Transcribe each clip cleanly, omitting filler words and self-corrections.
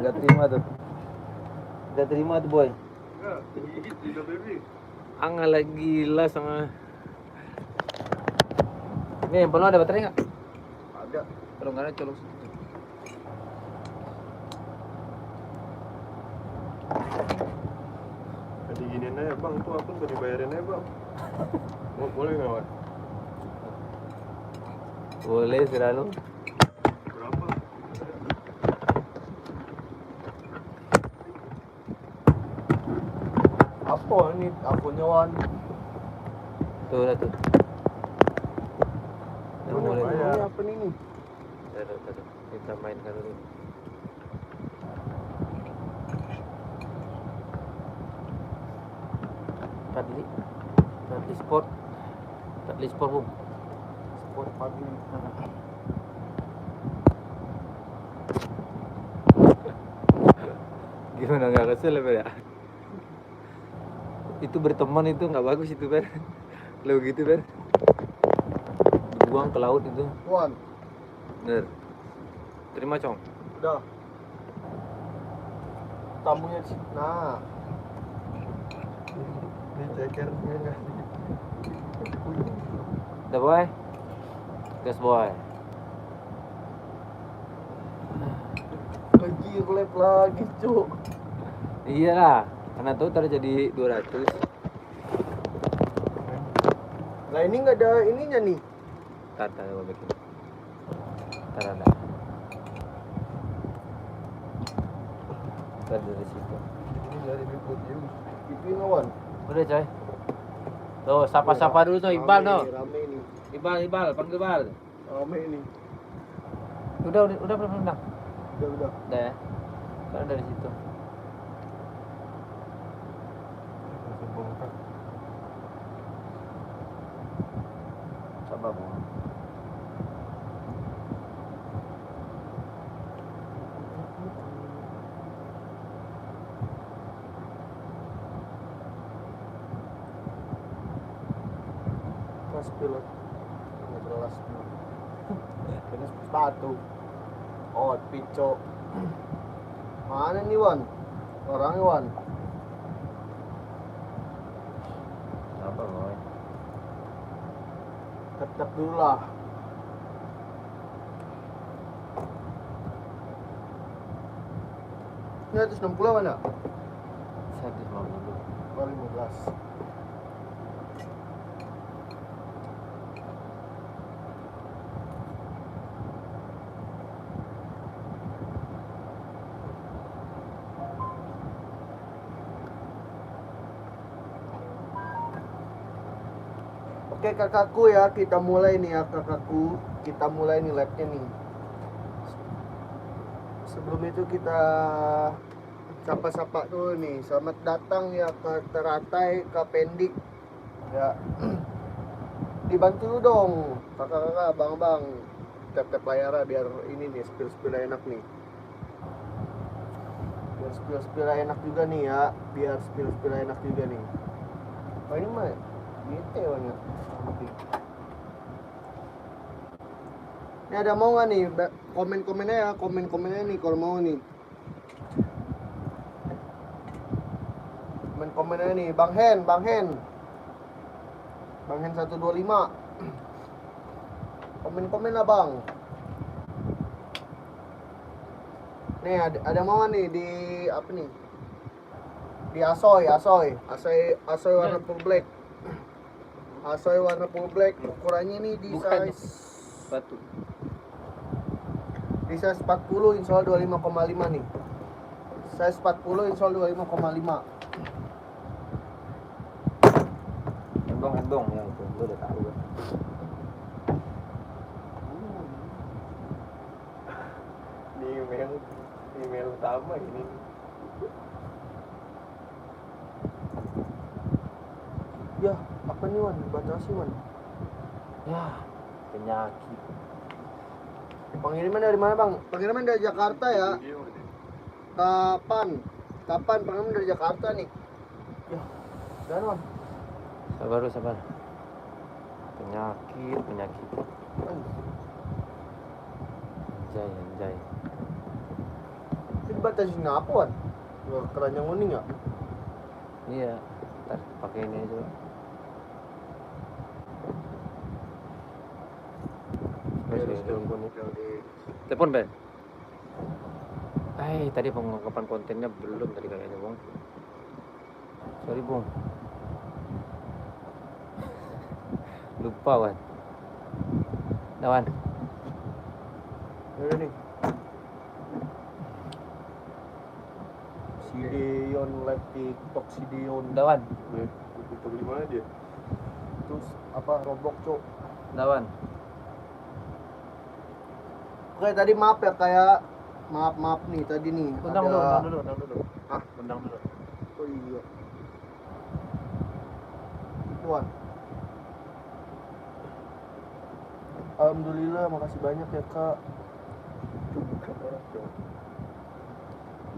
Gak terima tuh. Gak terima tuh boy. Angga lagi gila sama. Nih, handphone lo ada baterai nggak? Ada. Kalau nggak ada colok. Jadi giniin aja bang, tuh akun udah dibayarin aja bang. Boleh nggak Wan? Boleh selalu. Berapa? Apa ini akunnya Wan? Tuh udah tuh. Udah mulai. Ini apa nih nih? Taruh. Kita mainkan dulu. Tadli sport bung. Sport pagi. Gimana nggak kesel ya? Itu berteman itu nggak bagus itu Ber. Lo gitu Ber. Dibuang ke laut itu. Wan, Bener. Terima Cong. udah. Tamunya sih. Nah. Ini cekernya nggak? Udah boy. Gas boy. Lagi relap lagi cuk. Iyalah, karena tuh terjadi 200. Nah ini nggak ada ininya nih. Tar gue bikin. Tar ada. Tar dari situ. Ini dari Biput ya. Ipin Wan. Udah coy. Tuh, sapa-sapa dulu tuh Iqbal tuh. Rame nih. Iqbal, panggil Iqbal. Rame nih. Udah belum. Udah. Udah ya. Kan dari situ. Sabar bang. Kelas pilot. Nggak jelas. Ini sepatu. Oh, pico. Mana nih Wan? Orangnya Wan. Sabar boy. Tetap dulu lah. Ini 160 mana? 150. 15. Oke kakakku ya, kita mulai nih ya kakakku. Kita mulai nih labnya nih. Sebelum itu kita sapa-sapa dulu nih. Selamat datang ya ke Teratai, ke Pendik. Ya. Dibantu dulu dong kakak-kakak, abang-abang. Tap-tap layarnya biar ini nih spill enak nih. Biar spill enak juga nih ya. Biar spill enak juga nih. Oh ini mah gitu ya. Ini ada mau nggak nih komen-komennya ya, komen-komennya nih kalau mau nih. Komen-komennya nih, Bang Hen 125. Komen-komen lah Bang. Nih ada mau nih di apa nih? Di Asoy warna full black. Asoy warna full black, ukurannya nih di Bukan. size Batu. di size 40 insol 25,5 nih. Size 40 insol 25,5. Endong ya itu. Lu udah tahu kan. Di email utama ini. Ya, apa nih Wan? Batasi Wan. Ya, penyakit. Pengiriman dari mana Bang? Pengiriman dari Jakarta ya. Kapan pengiriman dari Jakarta nih? Ya, dan Wan. Sabar. Penyakit. Anjay. Ini atas sini apa Wan? Keranjang kuning ya? Iya. Ntar pakai ini aja. Telepon Ben. Tadi pengungkapan kontennya belum tadi kayaknya Bang. Sorry Bang. Lupa Wan. Wan. Ini nih. Sideon live TikTok Sideon. Wan. TikTok di mana dia? Terus apa Roblox cok? Wan. Oke tadi maaf ya kayak maaf nih tadi nih. Undang dulu. Hah? Undang dulu. Oh iya. Tuan. Alhamdulillah, makasih banyak ya kak.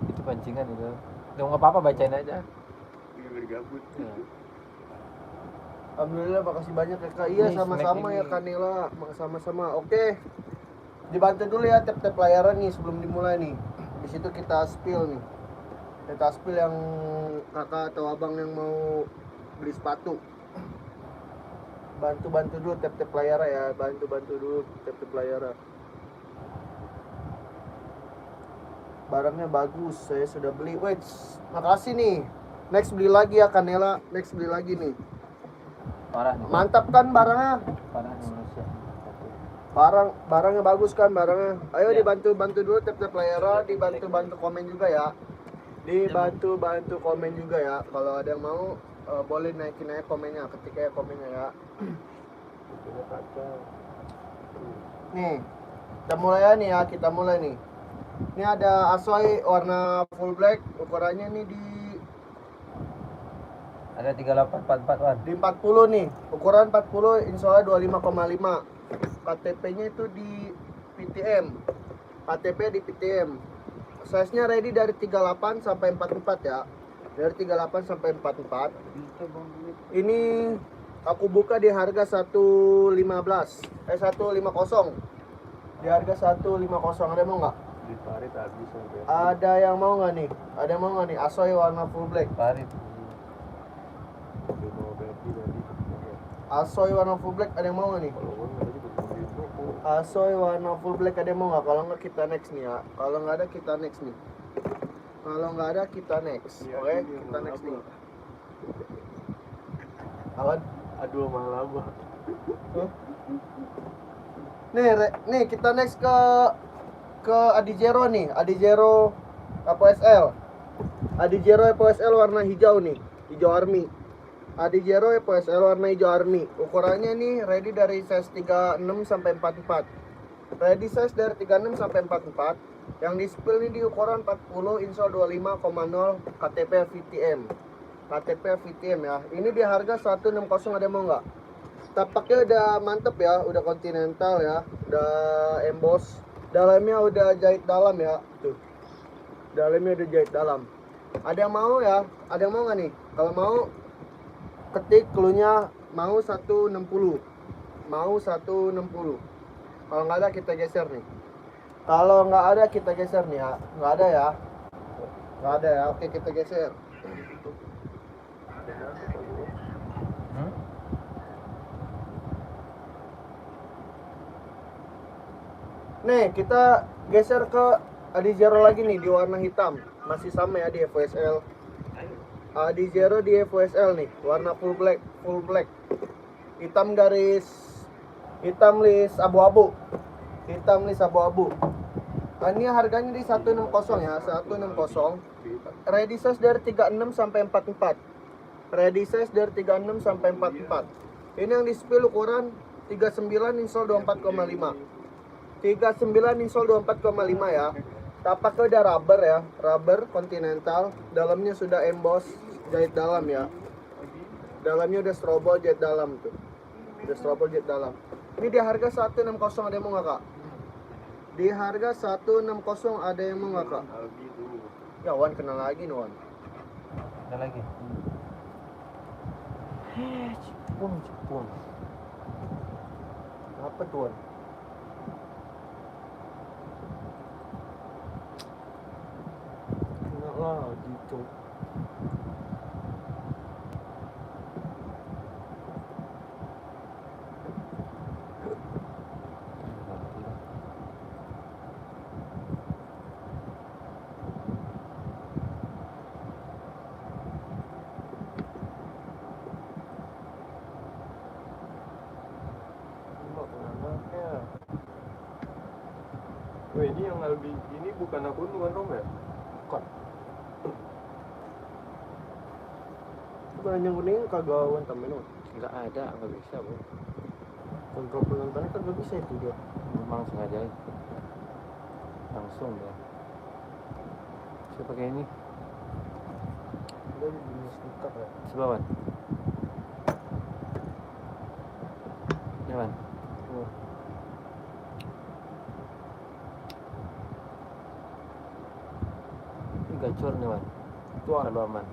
Itu pancingan itu. Nggak apa-apa bacain aja. Gabut. Ya. Alhamdulillah, makasih banyak ya kak. Iya Ini sama-sama snack ya ini. Kanila, sama-sama. Oke. Dibantu dulu ya tap-tap layaran nih sebelum dimulai nih. Di situ kita spill nih. Kita spill yang kakak atau abang yang mau beli sepatu. Bantu dulu tap-tap layar ya, bantu dulu tap-tap layar. Barangnya bagus, saya sudah beli. Wait, makasih nih. Next beli lagi ya Kanela, next beli lagi nih. Parah nih. Mantap kan barangnya? Parah Indonesia. Barangnya bagus kan barangnya. Ayo Ya. dibantu dulu tap-tap layar, dibantu komen juga ya. Dibantu komen juga ya. Kalau ada yang mau boleh naikin aja komennya, ketik aja komennya ya. Nih, kita mulai nih. Ini ada Asoy warna full black, ukurannya nih di Ada 3844 Wan. 40 nih. Ukuran 40, insolnya 25,5. KTP-nya itu di PTM. KTP di PTM. Size-nya ready dari 38 sampai 44 ya. Dari 38 sampai 44. Ini aku buka di harga 150. Di harga 150. Ada mau nggak? Di Parit habis sampai. Ada yang mau nggak nih? Asoy warna full black. Parit. Di mau Berti tadi. Asoy warna full black ada yang mau nggak nih? Kalau gua nggak ada juga di toko. Asoy warna full black ada yang mau nggak? Kalau nggak kita next nih ya. Kalau nggak ada kita next nih. Iya, Oke, ini kita yang next lama. nih. Awan. Aduh mahal lama. Nih kita next ke Adizero nih. Adizero FOSL. Adizero FOSL warna hijau nih. Hijau army. Adizero FOSL warna hijau army. Ukurannya nih ready dari size 36 sampai 44. Ready size dari 36 sampai 44. Yang di spill nih di ukuran 40, insol 25,0, KTP VTM. KTP VTM ya. Ini di harga 160, ada yang mau nggak? Tapaknya udah mantep ya, udah continental ya, udah emboss. Dalamnya udah jahit dalam ya, tuh. Dalamnya udah jahit dalam. Ada yang mau ya? Ada yang mau nggak nih? Kalau mau, ketik cluenya mau 160. Mau 160. Kalau nggak ada kita geser nih. Kalau nggak ada kita geser nih ya. Nggak ada ya. Nggak ada ya. Oke kita geser. Nih kita geser ke Adizero lagi nih di warna hitam. Masih sama ya di FOSL. Adizero di FOSL nih, warna full black. Hitam list abu-abu. Ini harganya di 160 ya, 160. Ready size dari 36 sampai 44. Ini yang di spill ukuran 39 insol 24,5. 39 insol 24,5 ya. Tapaknya udah rubber ya, rubber continental. Dalamnya sudah emboss jahit dalam ya. Dalamnya udah strobel jahit dalam tuh. Udah strobel jahit dalam. Ini di harga 160, ada yang mau nggak kak? Di harga 160 ada yang mau nggak kak? Albi dulu. Ya Wan kenal lagi nih Wan. Ada lagi. Cipung. Apa tuh Wan? lah gitu. Wah, ini yang Albi ini bukan akun Rom ya? Bukan. Bukan yang kuning kagak wantam minum. Nggak ada, nggak bisa bro. Kontrol penontonnya kan gak bisa itu dia. Memang sengaja langsung ya. Saya pakai ini Dia di stiker ya. sebawan. Ini Wan. Oh. Ini gacor nih Wan. Tuan. Kalau aman.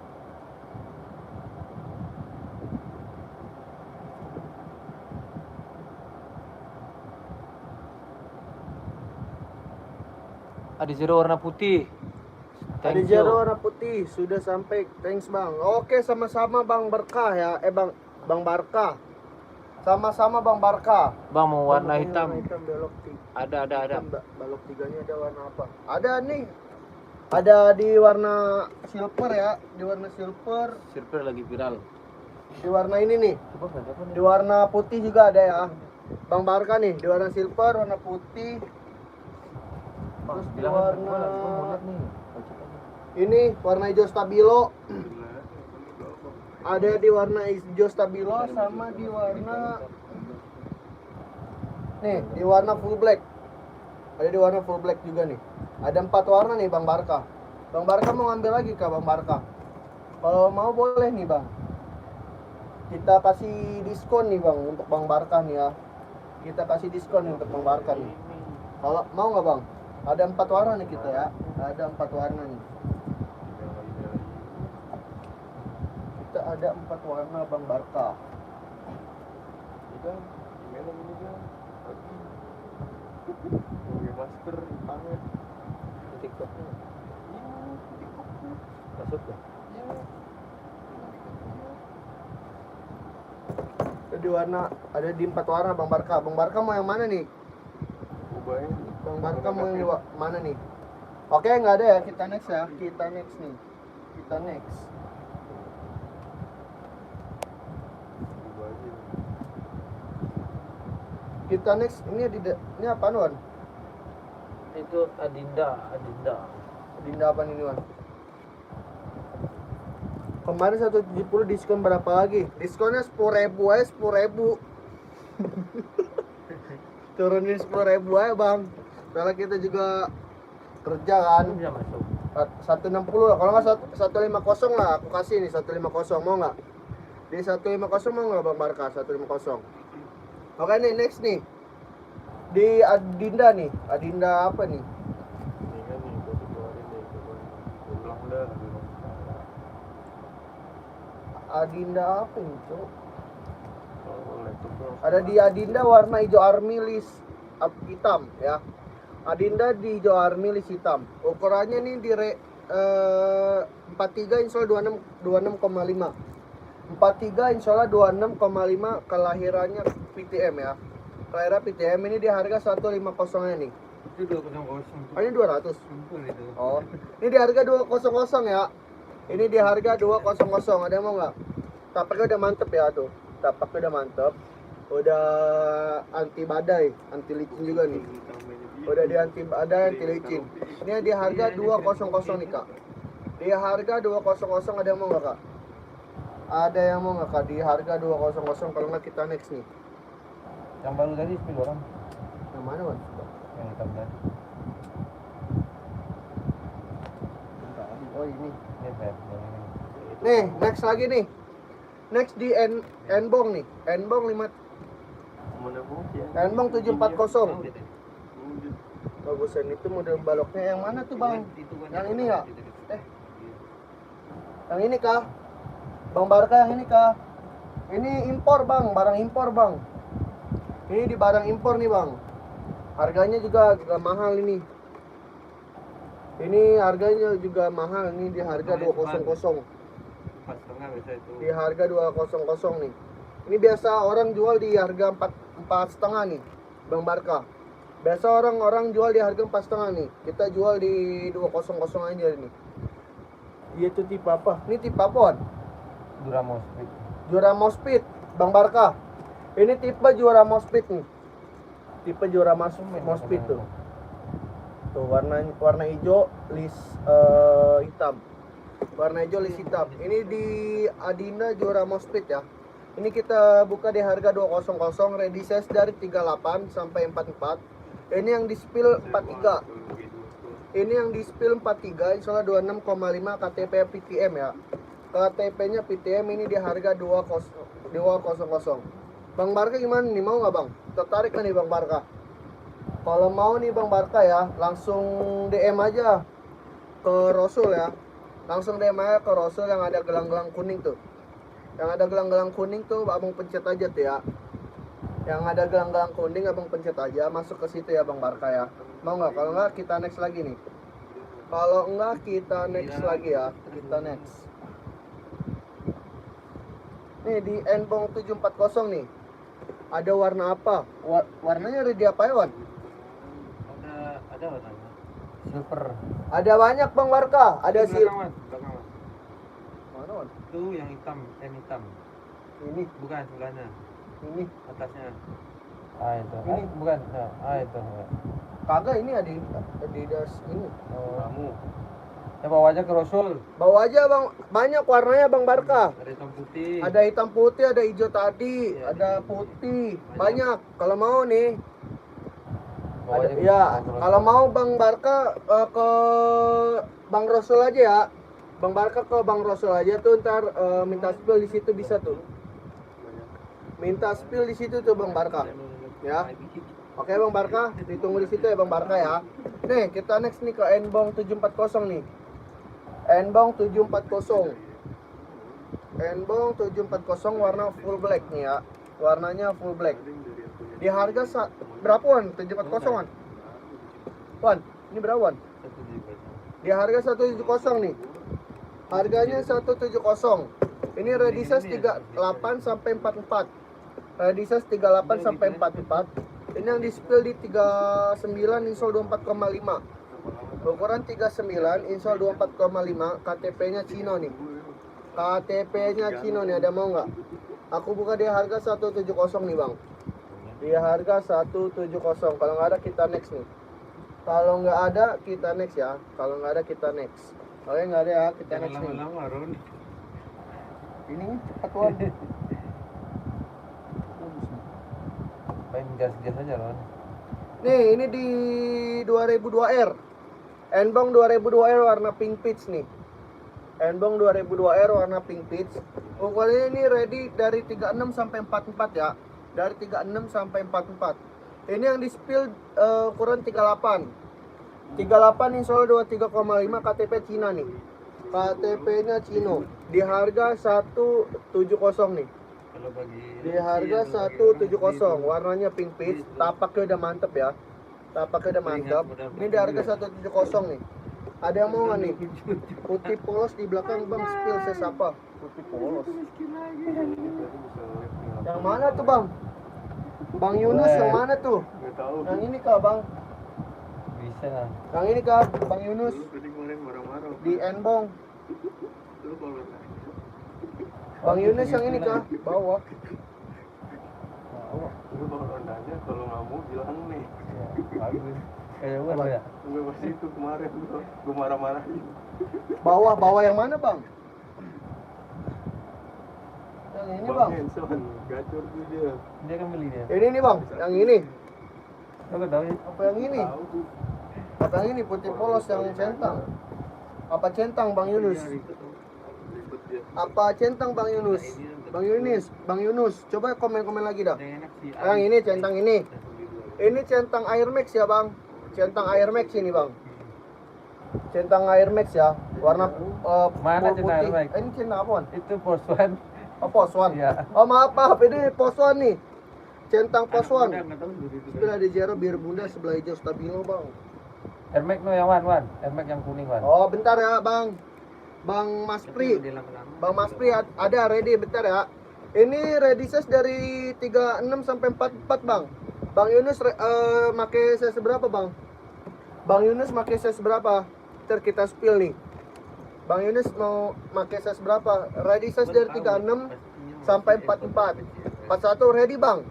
Ada zero warna putih. Ada Thank Jero you. warna putih sudah sampai. Thanks bang. Oke sama-sama bang Barkah ya. Bang Barkah. Sama-sama bang Barkah. Bang mau warna Ini hitam. Warna hitam belok Ada. hitam, balok tiganya ada warna apa? Ada nih. Ada di warna silver ya. Di warna silver. Silver lagi viral. Di warna ini nih. Coba berapa Di warna putih juga ada ya. Bang Barkah nih. Di warna silver, warna putih. Terus di warna ini warna hijau stabilo. Ada di warna hijau stabilo sama di warna nih di warna full black. Ada di warna full black juga nih. Ada 4 warna nih Bang Barkah. Bang Barkah mau ngambil lagi kah Bang Barkah? Kalau mau boleh nih Bang. Kita kasih diskon nih Bang untuk Bang Barkah nih ya. Kita kasih diskon nih untuk Bang Barkah nih. Kalau mau nggak Bang? Ada 4 warna nih kita ya. Ada 4 warna nih. Kita ada 4 warna Bang Barkah. Kita gimana ini kan? Pakai masker tangan. TikToknya masuk ya? Ada di 4 warna Bang Barkah. Bang Barkah mau yang mana nih? Ubahnya. Bang Barkah mau yang mana nih? Oke, nggak ada ya. Kita next ya. Kita next nih. Kita next. Ubahnya. Kita next. Ini apaan Wan? Itu Adinda. Dinda apa nih Wan? Kemarin 170 diskon berapa lagi? Diskonnya 10.000 aja, 10.000. Turunin 10.000 aja Bang. Soalnya kita juga kerja kan. Bisa masuk. 160 lah, kalau nggak 150 lah aku kasih nih. 150 mau nggak? Di 150 mau nggak Bang Barkah? 150. Oke nih next nih. Di Adinda nih. Adinda apa nih? Ini kan nih, gua keluarin nih, coba. Ulang dah. Adinda apa nih Cok? Oh, laptop gua. Ada di Adinda warna hijau army list hitam ya. Adinda di hijau army list hitam. Ukurannya nih di 43 insya Allah 26,5. 43 insya Allah 26,5. Kelahirannya PTM ya. Kelahiran PTM ini di harga 150 nya nih. Itu 200. Oh, ini 200. Itu. Oh, ini di harga 200 ya. Ini di harga 200. Ada yang mau nggak? Tapaknya udah mantep ya tuh. Tapaknya udah mantep. Udah anti badai, anti licin juga nih. Udah di anti badai, anti licin. Ini di harga 200 nih Kak. Di harga 200 ada yang mau nggak Kak? Ada yang mau nggak Kak? Di harga 200 kalau nggak kita next nih. Yang baru tadi 10 orang. Yang mana Wan? Yang hitam tadi. Oh ini. Ini Fer, yang ini. Nih, next lagi nih. Next di Enbong nih. Enbong 5 Mana mungkin? Enbong 740. Mungkin. Bagusan itu model baloknya yang mana tuh Bang? Yang ini ya? Yang ini kah? Bang Barkah yang ini kah? Ini impor Bang, barang impor Bang. Ini di barang impor nih Bang. Harganya juga agak mahal ini. Ini harganya juga mahal, ini di harga 200. 4,5 biasa itu. Di harga 200 nih. Ini biasa orang jual di harga 4,5 nih, Bang Barka. Biasa orang jual di harga 4,5 nih. Kita jual di 200 aja nih. Dia tuh tipe apa? Ini tipe apa, Wan? Duramos Speed. Juramo Speed, Bang Barka. Ini tipe Juramo Speed nih. Tipe Juramo Speed tuh. Tuh warna hijau hitam. Warna hijau list hitam. Ini di Adinda Juramo Speed ya. Ini kita buka di harga 200, ready size dari 38 sampai 44. Ini yang di spill 43. Ini yang di spill 43, insyaallah 26,5 KTP PTM ya. KTP-nya PTM ini di harga 200. Bang Barka gimana nih, mau nggak Bang? Tertarik kan nih Bang Barka? Kalau mau nih Bang Barka ya, langsung DM aja ke Rosul ya. Langsung DM aja ke Rosul yang ada gelang-gelang kuning tuh. Yang ada gelang-gelang kuning tuh abang pencet aja tuh ya. Yang ada gelang-gelang kuning abang pencet aja, masuk ke situ ya Bang Barka ya. Mau nggak? Kalau nggak kita next lagi nih. Kalau nggak kita next lagi ya. Kita next. Nih di Enbong 740 nih. Ada warna apa? Warnanya ready apa ya, Wan? Ada warnanya. Silver. Ada banyak Bang Barka. Ada Belakangan, belakangan. Mana, Wan? Itu yang hitam, hitam. Ini, Bukan sebelahnya, ini. atasnya. Itu. Ini. Bukan. Itu. Kagak ini Adidas ini. Kamu. Ya bawa aja ke Rasul. Bawa aja Bang, banyak warnanya Bang Barka. Ada hitam putih. Ada hitam putih, ada hijau tadi, Iya, ada putih. Banyak. Kalau mau nih, Bawa ada, aja ke ya. Rasul. Kalau mau Bang Barka ke Bang Rasul aja ya. Bang Barka ke Bang Rasul aja tuh, ntar minta spill di situ bisa tuh. Minta spill di situ tuh Bang Barka. Ya. Oke Bang Barka, ditunggu di situ ya Bang Barka ya. Nih, kita next nih ke Enbong 740 nih. Enbong 740. Enbong 740 warna full black nih ya. Warnanya full black. Di harga berapa Wan? 740 Wan? Wan, ini berapa Wan? Di harga 170 nih. Harganya 170. Ini ready size 38 sampai 44. Ready size 38 sampai 44. Ini yang di spill di 39 insol 24,5. Ukuran 39 insol 24,5. KTP-nya Cino nih. KTP-nya Cino nih, ada mau nggak? Aku buka di harga 170 nih Bang. Di harga 170. Kalau nggak ada kita next nih. Kalau nggak ada kita next ya. Kalau nggak ada kita next. Kalau nggak ada ya kita Jangan next nih. lama-lama, Ron. Ini cepat Wan. Main gas-gas aja Ron. Nih, ini di 2002R. Enbong 2002R warna pink peach nih. Enbong 2002R warna pink peach. Ukurannya ini ready dari 36 sampai 44 ya. Dari 36 sampai 44. Ini yang di spill ukuran 38. 38 insol 23,5 KTP Cina nih. KTP-nya Cino. Di harga 170 nih. Kalau bagi Di harga 170, warnanya pink peach, tapaknya udah mantep ya. Tapaknya udah mantap. Ini di harga 170 nih. Ada yang mau nggak nih? Putih polos di belakang Bang, spill saya sapa. Putih polos. Yang mana tuh Bang? Bang Yunus yang mana tuh? nggak tahu. Yang ini kah Bang? Bisa lah. Yang ini kah Bang Yunus? Tadi kemarin marah-marah. Di Enbong. Lu kalau Bang Yunus yang ini kah? Bawah. lu kalau nanya kalau nggak mau bilang nih. Bagus. Kayak gua ya. Gue pasti itu kemarin gue marah-marahin. Bawah yang mana Bang? Yang ini Bang. Hanson, gacor tuh dia. Dia kan beli dia. Ini nih Bang, yang ini. Lo kan tahu ya? Apa yang ini? Apa yang ini putih polos yang centang? Apa centang Bang Yunus? Ribet dia. Apa centang Bang Yunus? Bang Yunus, coba komen-komen lagi dah. Enak sih. Yang ini centang ini. Ini centang Air Max ya Bang. Centang Air Max ini Bang. Centang Air Max ya. Warna Mana full centang Air putih. Max? Ini centang apa? Itu Poswan. Oh Poswan. Iya. Oh maaf, ini Poswan nih. Centang Poswan. Nggak tahu dari itu. Sebelah ada Jero biar bunda, sebelah hijau stabilo Bang. Air Max no yang Wan. Air Max yang kuning Wan. Oh, bentar ya, Bang. Bang Mas Pri. Bang Mas Pri ada ready, bentar ya. Ini ready size dari 36 sampai 44, Bang. Bang Yunus make size berapa, Bang? Bang Yunus make size berapa? Ntar kita spill nih. Bang Yunus mau make size berapa? Ready size dari 36 sampai 44. 41 ready, Bang.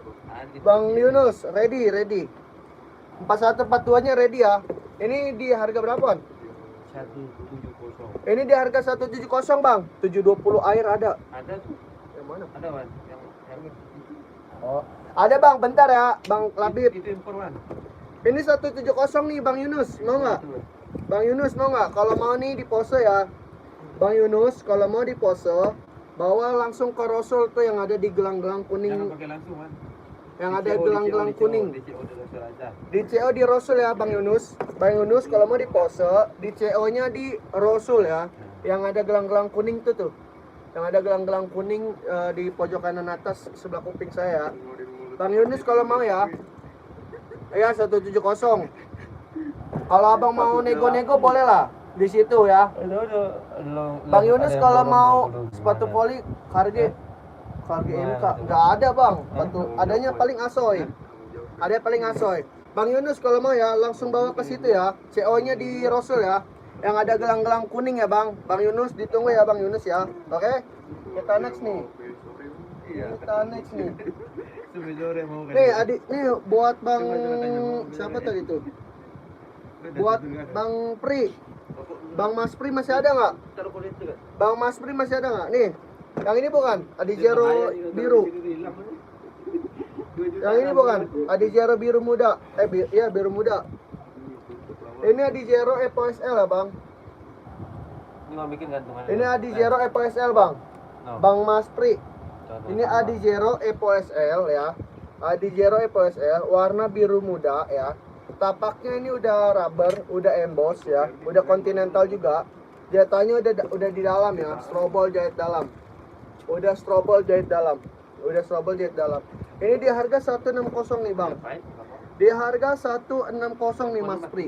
Bang Yunus ready. 41 42-nya ready ya. Ini di harga berapa, Bang? 170. Ini di harga 170, Bang. 720 air ada. Ada tuh. Yang mana? Ada Wan. Yang Oh, ada, Bang. Bentar ya, Bang Labib. itu impor Wan. Ini 170 nih, Bang Yunus. Mau nggak? Bang Yunus mau nggak? Kalau mau nih di pose ya. Bang Yunus, kalau mau di pose, bawa langsung ke Rosul tuh yang ada di gelang-gelang Jangan kuning. pakai langsung Wan. Yang ada gelang-gelang kuning. Di CO di Rasul aja. Di CO di Rosul ya, Bang Yunus. Bang Yunus kalau mau di pose, di CO-nya di Rosul ya. Yang ada gelang-gelang kuning tuh. Yang ada gelang-gelang kuning di pojok kanan atas sebelah kuping saya. Bang Yunus kalau mau ya. Ya 170. Kalau Abang mau nego-nego boleh lah di situ ya. Bang Yunus kalau mau sepatu poli harga MK nggak ada, Bang. Sepatu adanya paling asoy. Ada paling asoy. Bang Yunus kalau mau ya langsung bawa ke situ ya. CO-nya di Rosul ya. Yang ada gelang-gelang kuning ya, Bang. Bang Yunus ditunggu ya, Bang Yunus ya. Oke? Kita next nih. Kita next nih. Nih, adik, nih buat Bang siapa tadi tuh? Buat Bang Pri. Bang Mas Pri masih ada nggak? Bang Mas Pri masih ada nggak? Nih, yang ini bukan? Adizero biru. Yang ini bukan? Adizero biru muda. Iya biru muda. Ini Adizero Epo SL ya, Bang. Ini mau bikin gantungan. Ini Adizero Epo SL, Bang. Bang Mas Pri. Ini Adizero Epo SL ya. Adizero Epo SL warna biru muda ya. Tapaknya ini udah rubber, udah emboss ya, udah continental juga. Jahitannya udah di dalam ya, strobol jahit dalam. Udah strobol jahit dalam. Ini di harga 160 nih, Bang. Di harga 160 nih, Mas Pri.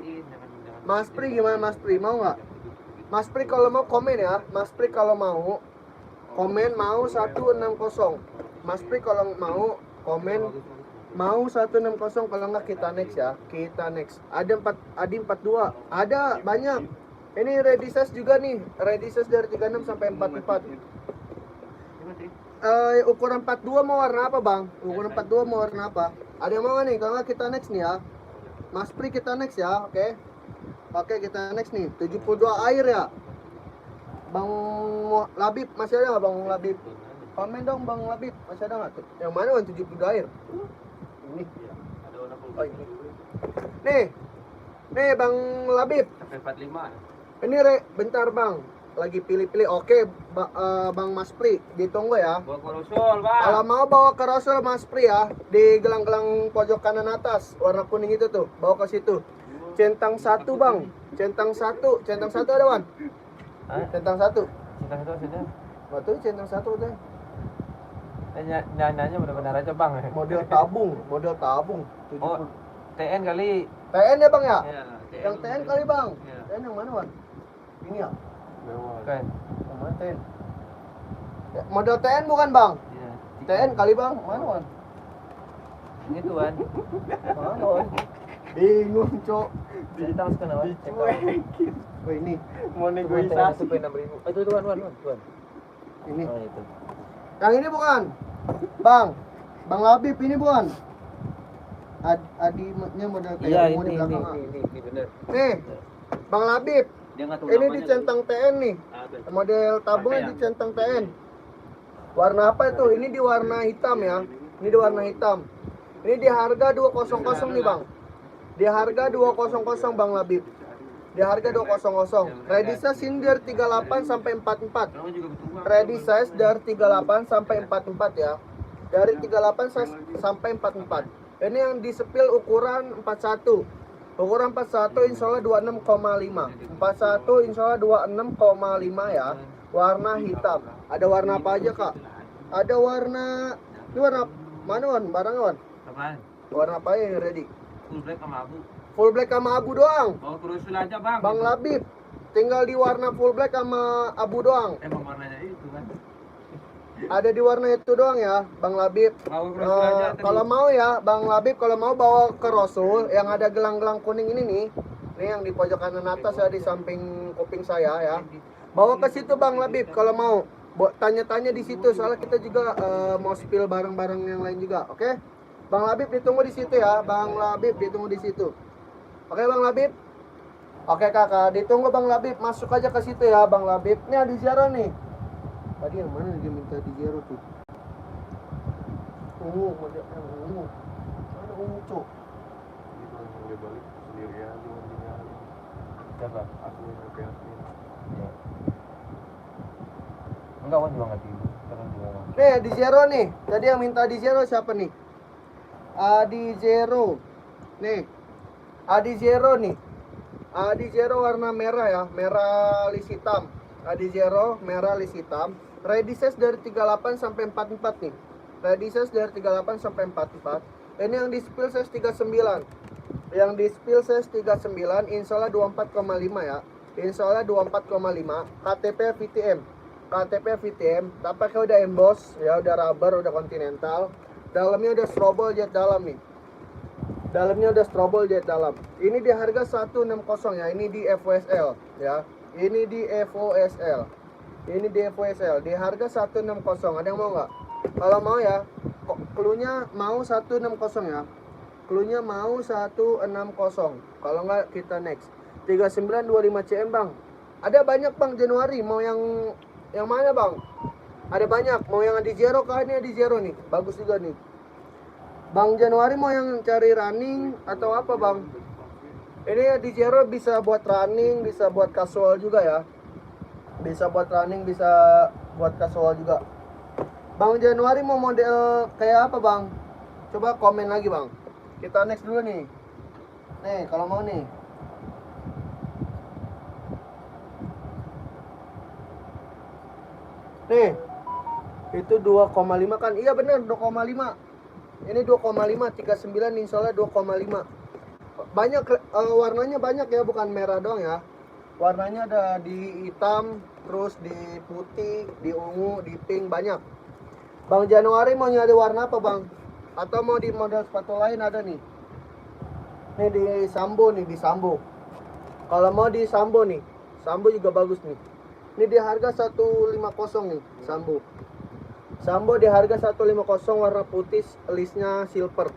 Mas Pri gimana, Mas Pri? Mau nggak? Mas Pri kalau mau komen ya. Mas Pri kalau mau komen mau 160. Mas Pri kalau mau komen mau 160, kalau nggak kita next ya. Kita next. Ada 42. Ada banyak. Ini ready size juga nih. Ready size dari 36 sampai 44. Ukuran 42 mau warna apa, Bang? Ukuran 42 mau warna apa? Ada yang mau nggak nih? Kalau nggak kita next nih ya. Mas Pri kita next ya, oke? Oke, kita next nih. 72 air ya. Bang Labib masih ada nggak, Bang Labib? Komen dong, Bang Labib, masih ada nggak tuh? Yang mana, Bang? 72 air. Ini. Oh, ini. Nih, Bang Labib. Sampai 45. Ini bentar, Bang. Lagi pilih-pilih. Oke, Bang Mas Pri, ditunggu ya. Bawa ke Rasul, Bang. Kalau mau bawa ke Rasul, Mas Pri ya, di gelang-gelang pojok kanan atas, warna kuning itu tuh, bawa ke situ. Centang 1, Bang. Centang 1 ada, Wan? Centang 1. Centang itu sini. Waktu centang 1 tuh. Nyanyinya benar-benar aja Bang. Model tabung. 70. Oh, TN kali. TN ya, Bang ya? Iya, Yang TN kali, Bang. Iya. TN yang mana, Wan? Ini ya? Bukan. Yang mana TN? Ya, model TN bukan, Bang? Iya. TN kali, Bang. Mana, Wan? Ini tuan. Mana, Wan? Bingung, Cok. Centang sekarang Wan. Oh, ini. Mau negosiasi. Itu 6.000. Itu tuan. Ini. Oh, itu. Yang ini bukan? Bang Labib ini bukan? Adinya model kayak Iya, mau di ini belakang. benar. Nih, Bang Labib. Dia nggak tahu Ini namanya. dicentang TN nih. Model tabungnya dicentang TN. Warna apa itu? Ini di warna hitam ya. Ini di warna hitam. Ini di harga 200 nih, Bang. Di harga 200, Bang Labib. Di harga 200. Ready size ini dari 38 sampai 44. Kamu juga betul. Ready size dari 38 sampai 44 ya. Dari 38 sampai 44. Ini yang disepil ukuran 41. Ukuran 41 insya Allah 26,5. 41 insya Allah 26,5 ya. Warna hitam. Ada warna apa aja, Kak? Ada warna. Ini warna mana, Wan? Barangnya, Wan? Apaan? Warna apa yang ready? Full black sama abu. full black sama abu doang. Bawa ke Rusul aja bang. Bang Labib, tinggal di warna full black sama abu doang. Emang warnanya itu kan. Ada di warna itu doang ya, Bang Labib. Bawa ke Rusul aja tadi. Kalau mau ya, Bang Labib, kalau mau bawa ke Rasul yang ada gelang-gelang kuning ini nih. Ini yang di pojok kanan atas ya, di samping kuping saya ya. Bawa ke situ Bang Labib kalau mau. Tanya-tanya di situ soalnya kita juga mau spill barang-barang yang lain juga, oke? Bang Labib ditunggu di situ ya, Bang Labib ditunggu di situ. Oke Bang Labib? Oke kakak, ditunggu Bang Labib, masuk aja ke situ ya Bang Labib. Ini ada zero nih. Tadi yang mana dia minta di zero tuh? Ungu, model yang ungu. Mana ungu cok? Dia balik sendiri aja tinggal. Siapa? Aku yang hati-hati. Ya. Enggak, Wan juga nggak tidur. Terus juga Wan. Nih di zero nih. Tadi yang minta di zero siapa nih? Adi Zero. Nih. Adi Zero nih. Adi Zero warna merah ya, merah lis hitam. Adi Zero merah lis hitam. Ready size dari 38 sampai 44 nih. Ready size dari 38 sampai 44. Ini yang di spill size 39. Yang di spill size 39 insya Allah 24,5 ya. Insya Allah 24,5. KTP VTM. KTP VTM. Tapaknya udah emboss ya, udah rubber, udah continental. Dalamnya udah strobel jet dalam nih. Dalamnya udah strobel jet dalam. Ini di harga 160 ya. Ini di FOSL ya. Ini di FOSL. Ini di FOSL. Di harga 160. Ada yang mau nggak? Kalau mau ya, cluenya mau 160 ya. Cluenya mau 160. Kalau nggak kita next. 3925 CM bang. Ada banyak bang Januari. Mau yang mana bang? Ada banyak. Mau yang di zero kah? Ini di zero nih. Bagus juga nih. Bang Januari mau yang cari running atau apa bang? Ini di zero bisa buat running, bisa buat casual juga ya. Bisa buat running, bisa buat casual juga. Bang Januari mau model kayak apa bang? Coba komen lagi bang. Kita next dulu nih. Nih kalau mau nih. Nih. Itu 2,5 kan? Iya bener 2,5. Ini 2,5, 39 insya Allah 2,5. Banyak warnanya banyak ya, bukan merah doang ya. Warnanya ada di hitam, terus di putih, di ungu, di pink, banyak. Bang Januari mau nyari warna apa bang? Atau mau di model sepatu lain ada nih. Nih di Sambo nih, di Sambo. Kalau mau di Sambo nih, Sambo juga bagus nih. Ini di harga 150 nih, Sambo. Sambo di harga 150 warna putih, listnya silver.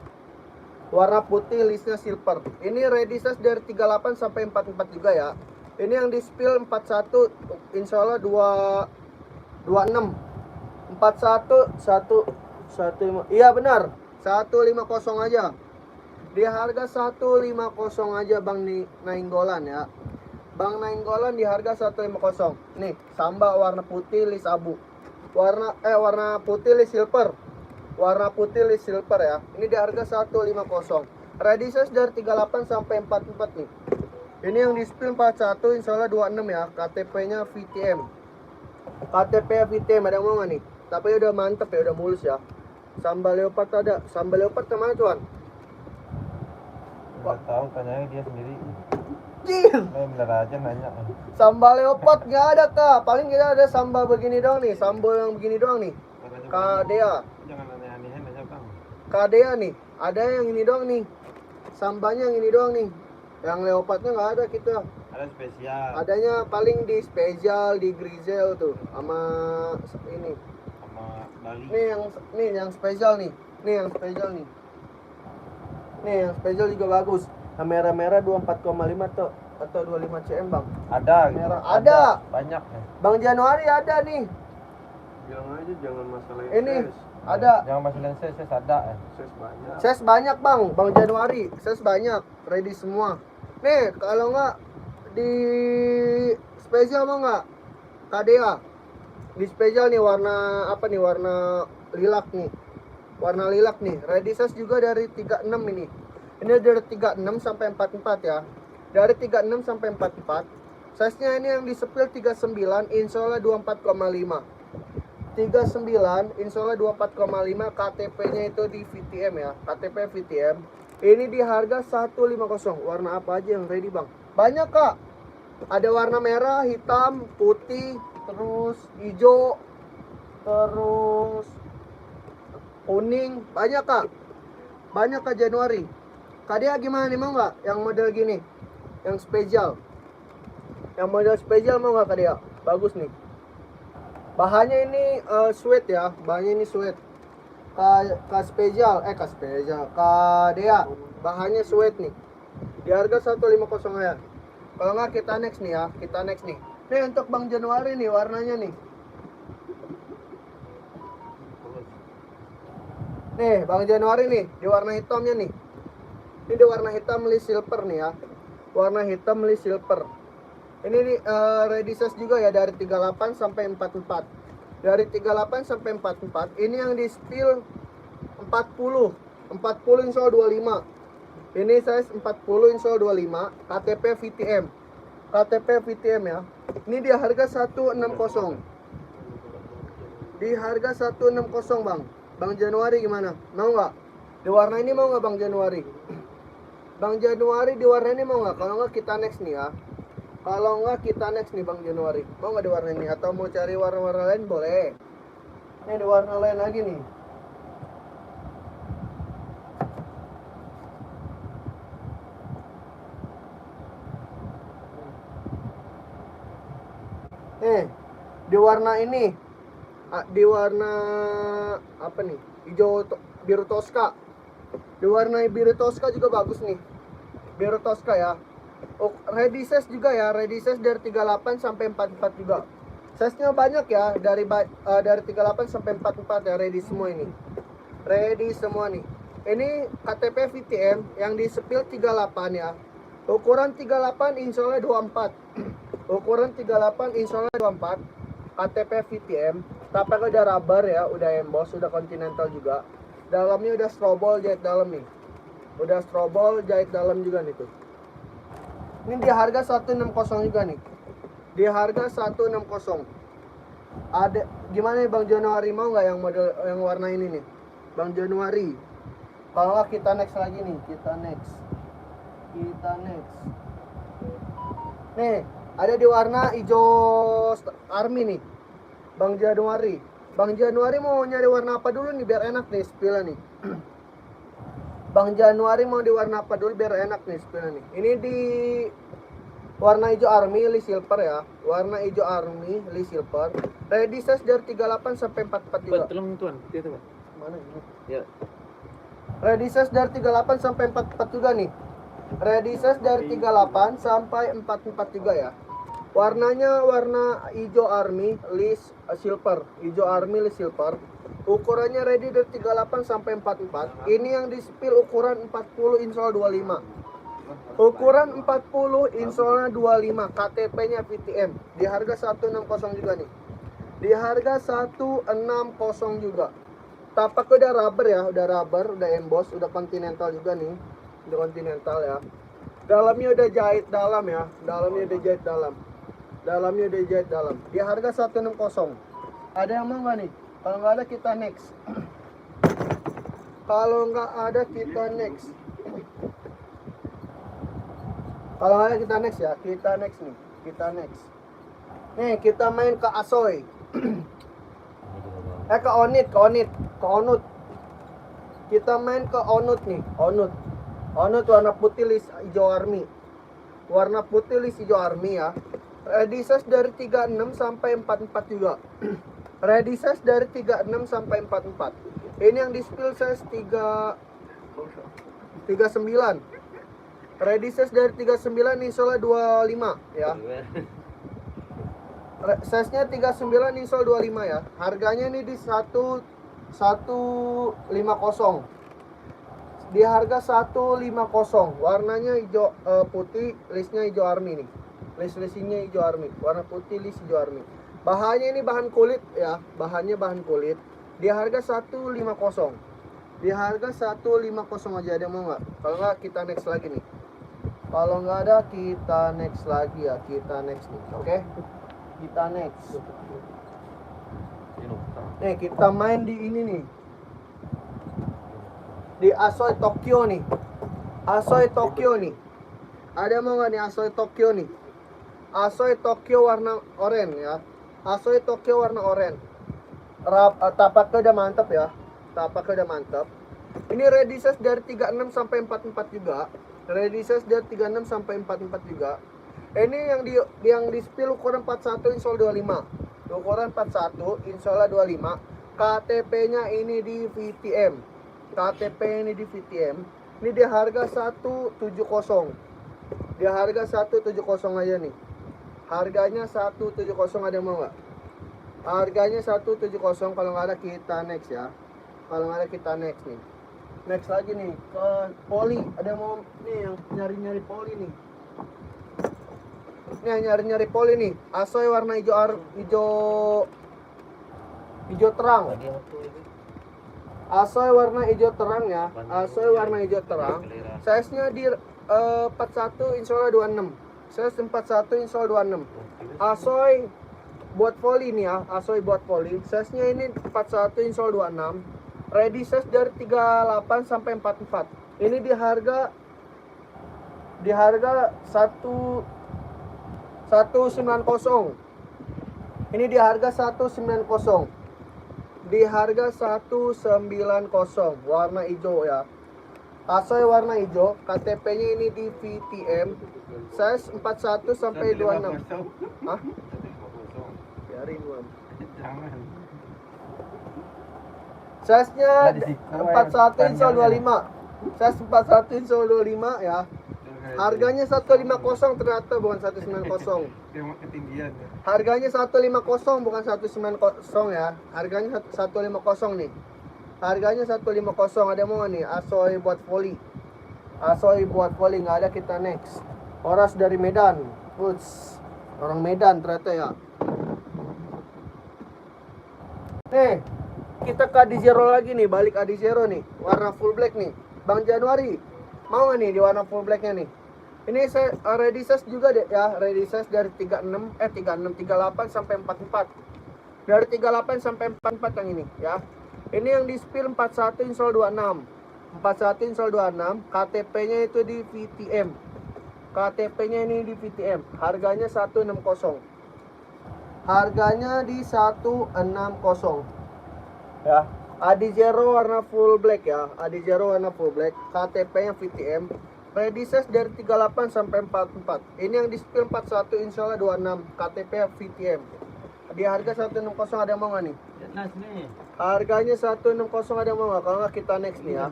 Warna putih, listnya silver. Ini ready size dari 38 sampai 44 juga ya. Ini yang di spill 41, insya Allah 26. 41, 1, iya benar. 150 aja. Di harga 150 aja Bang Nainggolan ya. Bang Nainggolan di harga 150. Nih, Samba warna putih, list abu. Warna putih list silver. Warna putih list silver ya. Ini di harga 150. Ready size dari 38 sampai 44 nih. Ini yang di spill 41 insyaallah 26 ya. KTP-nya VTM. KTP VTM ada mau nggak nih? Tapi udah mantep ya, udah mulus ya. Sambal leopard ada. Sambal leopard kemana tuan? Nggak tahu, tanyanya dia sendiri. Cil. Bener aja nanya. Sambal leopard nggak ada kak. Paling kita ada sambal begini doang nih. Sambal yang begini doang nih. Kadea. Jangan aneh-aneh aja bang. Kadea nih. Ada yang ini doang nih. Sambalnya yang ini doang nih. Yang leopardnya nggak ada kita. Ada spesial. Adanya paling di spesial, di grizel tuh, sama ini. Sama Bali. Nih yang spesial nih. Nih yang spesial nih. Nih yang spesial juga bagus. Yang merah-merah 24,5 tuh atau 25 cm bang. Ada gitu. Merah. Ada. Banyak ya. Bang Januari ada nih. Bilang aja jangan masalah Ini ses. ada. Jangan masukin ses ada ya. Ses banyak. Ses banyak bang. Bang Januari. Ses banyak. Ready semua. Nih kalau nggak di spesial mau nggak? Kadea. Di spesial nih warna apa nih? Warna lilac nih. Warna lilac nih. Ready size juga dari 36 ini. Ini dari 36 sampai 44 ya. Dari 36 sampai 44. Size-nya ini yang di spill 39, insya Allah 24,5. 39, insya Allah 24,5. KTP-nya itu di VTM ya. KTP VTM. Ini di harga 150. Warna apa aja yang ready bang? Banyak kak. Ada warna merah, hitam, putih, terus hijau, terus kuning. Banyak kak. Banyak kak Januari. Kak Dia gimana nih, mau nggak yang model gini? Yang spesial. Yang model spesial mau nggak Kak Dia? Bagus nih. Bahannya ini sweat ya. Bahannya ini sweat. Kak spesial. Kak Dia. Bahannya sweat nih. Di harga 150 ya. Kalau nggak kita next nih ya. Kita next nih. Nih untuk Bang Januari nih warnanya nih. Nih Bang Januari nih. Di warna hitamnya nih. Ini di warna hitam li silver nih ya. Warna hitam li silver. Ini ready size juga ya dari 38 sampai 44. Dari 38 sampai 44. Ini yang di spill 40. 40 insya Allah 25. Ini size 40 insya Allah 25. KTP VTM. KTP VTM ya. Ini di harga 160. Di harga 160 bang. Bang Januari gimana? Mau nggak? Di warna ini mau nggak Bang Januari? Bang Januari di warna ini mau nggak? Kalau nggak kita next nih ya. Kalau nggak kita next nih Bang Januari. Mau nggak di warna ini? Atau mau cari warna-warna lain boleh. Ini di warna lain lagi nih. Di warna ini. Di warna apa nih? Hijau biru Tosca. Di warna biru Tosca juga bagus nih. Biru Tosca ya. Oh, ready size juga ya. Ready size dari 38 sampai 44 juga. Size-nya banyak ya. Dari 38 sampai 44 ya. Ready semua ini. Ready semua nih. Ini KTP VTM yang di spill 38 ya. Ukuran 38 insolnya 24. Ukuran 38 insolnya 24. KTP VTM. Tapaknya udah rubber ya. Udah emboss. Udah continental juga. Dalamnya udah strobol jahit dalam nih. Udah strobol jahit dalam juga nih tuh. Ini di harga 160 juga nih. Di harga 160. Ada gimana nih Bang Januari, mau nggak yang model yang warna ini nih? Bang Januari. Kalau nggak kita next lagi nih, kita next. Nih, ada di warna hijau army nih. Bang Januari. Bang Januari mau nyari warna apa dulu nih biar enak nih spill nih. Bang Januari mau di warna apa dulu biar enak nih spill nih. Ini di warna hijau army li silver ya. Warna hijau army li silver. Ready size dari 38 sampai 44 juga. Tolong tuan, dia tuh. Mana ini? Ya. Ready size dari 38 sampai 44 juga nih. Ready size dari 38 sampai 44 juga ya. Warnanya warna hijau army list silver. Hijau army list silver. Ukurannya ready dari 38 sampai 44. Ini yang di spill ukuran 40 insol 25. Ukuran 40 insolnya 25. KTP-nya VTM. Di harga 160 juga nih. Di harga 160 juga. Tapak udah rubber ya, udah emboss, udah continental juga nih. Udah continental ya. Dalamnya udah jahit dalam ya. Dalamnya udah jahit dalam. Di harga 160. Ada yang mau nggak nih? Kalau nggak ada kita next. Kalau nggak ada kita next. Kalau nggak ada kita next ya. Kita next nih. Nih kita main ke Asoy. Ke Onit. Kita main ke Onut nih. Onut warna putih list hijau army. Warna putih list hijau army ya. Ready size dari 36 sampai 44 juga. Ready size dari 36 sampai 44. Ini yang di spill size 39. Ready size dari 39 insolnya 25 ya. Size-nya 39 insol 25 ya. Harganya ini di 150. Di harga 150. Warnanya hijau putih, listnya hijau army nih. List-listnya hijau army. Warna putih list hijau army. Bahannya ini bahan kulit ya. Bahannya bahan kulit. Di harga 150. Di harga 150 aja. Ada mau nggak? Kalau nggak kita next lagi nih. Kalau nggak ada kita next lagi ya. Kita next nih. Oke? Kita next. Nih kita main di ini nih. Di Asoy Tokyo nih. Asoy Tokyo nih. Ada mau nggak nih Asoy Tokyo nih? Asoy Tokyo warna oranye ya. Asoy Tokyo warna oranye. Tapaknya udah mantap ya. Tapaknya udah mantap. Ini ready size dari 36 sampai 44 juga. Ready size dari 36 sampai 44 juga. Ini yang di spill ukuran 41 insol 25. Ukuran 41 insol 25. KTP-nya ini di VTM. KTP ini di VTM. Ini di harga 170. Di harga 170 aja nih. Harganya 170, ada yang mau nggak? Harganya 170, kalau nggak ada kita next ya. Kalau nggak ada kita next nih. Next lagi nih ke poli. Ada yang mau nih yang nyari-nyari poli nih. Nih nyari-nyari poli nih. Asoy warna hijau terang. Asoy warna hijau terang ya. Asoy warna hijau terang. Size-nya di 41 insol 26. Size 41 insol 26. Asoy buat volley nih ya. Asoy buat volley. Size-nya ini 41 insol 26. Ready size dari 38 sampai 44. Ini di harga 190. Ini di harga 190. Di harga 190 warna hijau ya. Asoy warna hijau, KTP-nya ini di VTM. Size 41 sampai 26. Hah? Biarin Bang. Jangan. Size-nya 41 insol 25. Size 41 insol 25 ya. Harganya 150 ternyata bukan 190. Tembak ketinggian ya. Harganya 150 bukan 190 ya. Harganya 150 nih. Harganya 150. Ada mau nih Asoy buat volley. Asoy buat volley, nggak ada kita next. Oras dari Medan. Uts. Orang Medan ternyata ya. Nih, kita ke Adizero lagi nih, balik Adizero nih. Warna full black nih. Bang Januari, mau nggak nih di warna full blacknya nih? Ini saya ready size juga deh ya, ready size dari 38 sampai 44. Dari 38 sampai 44 yang ini ya. Ini yang di spill 41 insol 26. 41 insol 26, KTP-nya itu di VTM. KTP-nya ini di VTM. Harganya 160. Harganya di 160. Ya. Adizero warna full black ya. Adizero warna full black. KTP-nya VTM. Ready size dari 38 sampai 44. Ini yang di spill 41 insya Allah 26. KTP VTM. Di harga 160, ada yang mau nggak nih? Harganya 160, ada yang mau nggak? Kalau nggak kita next nih ya.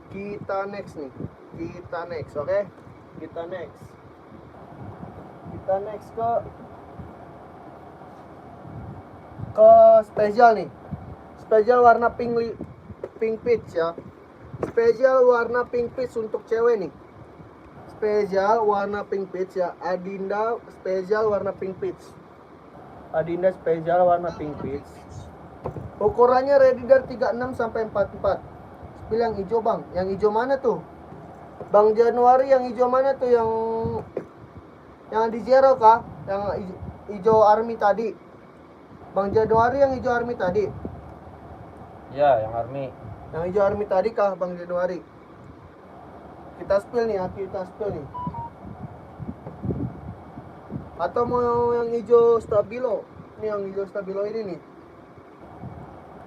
Kita next nih. Kita next, oke? Kita next. Kita next ke spesial nih. Spesial warna pink peach ya. Spesial warna pink peach untuk cewek nih. Spesial warna pink peach ya. Adinda spesial warna pink peach. Adinda spesial warna pink peach. Ukurannya ready dari 36 sampai 44. Spill yang hijau bang. Yang hijau mana tuh? Bang Januari yang hijau mana tuh? Yang di zero kah? Yang hijau army tadi. Bang Januari yang hijau army tadi. Ya, yang army. Yang hijau army tadi kah Bang Januari? Kita spill nih ya, kita spill nih. Atau mau yang hijau stabilo? Ini yang hijau stabilo ini nih.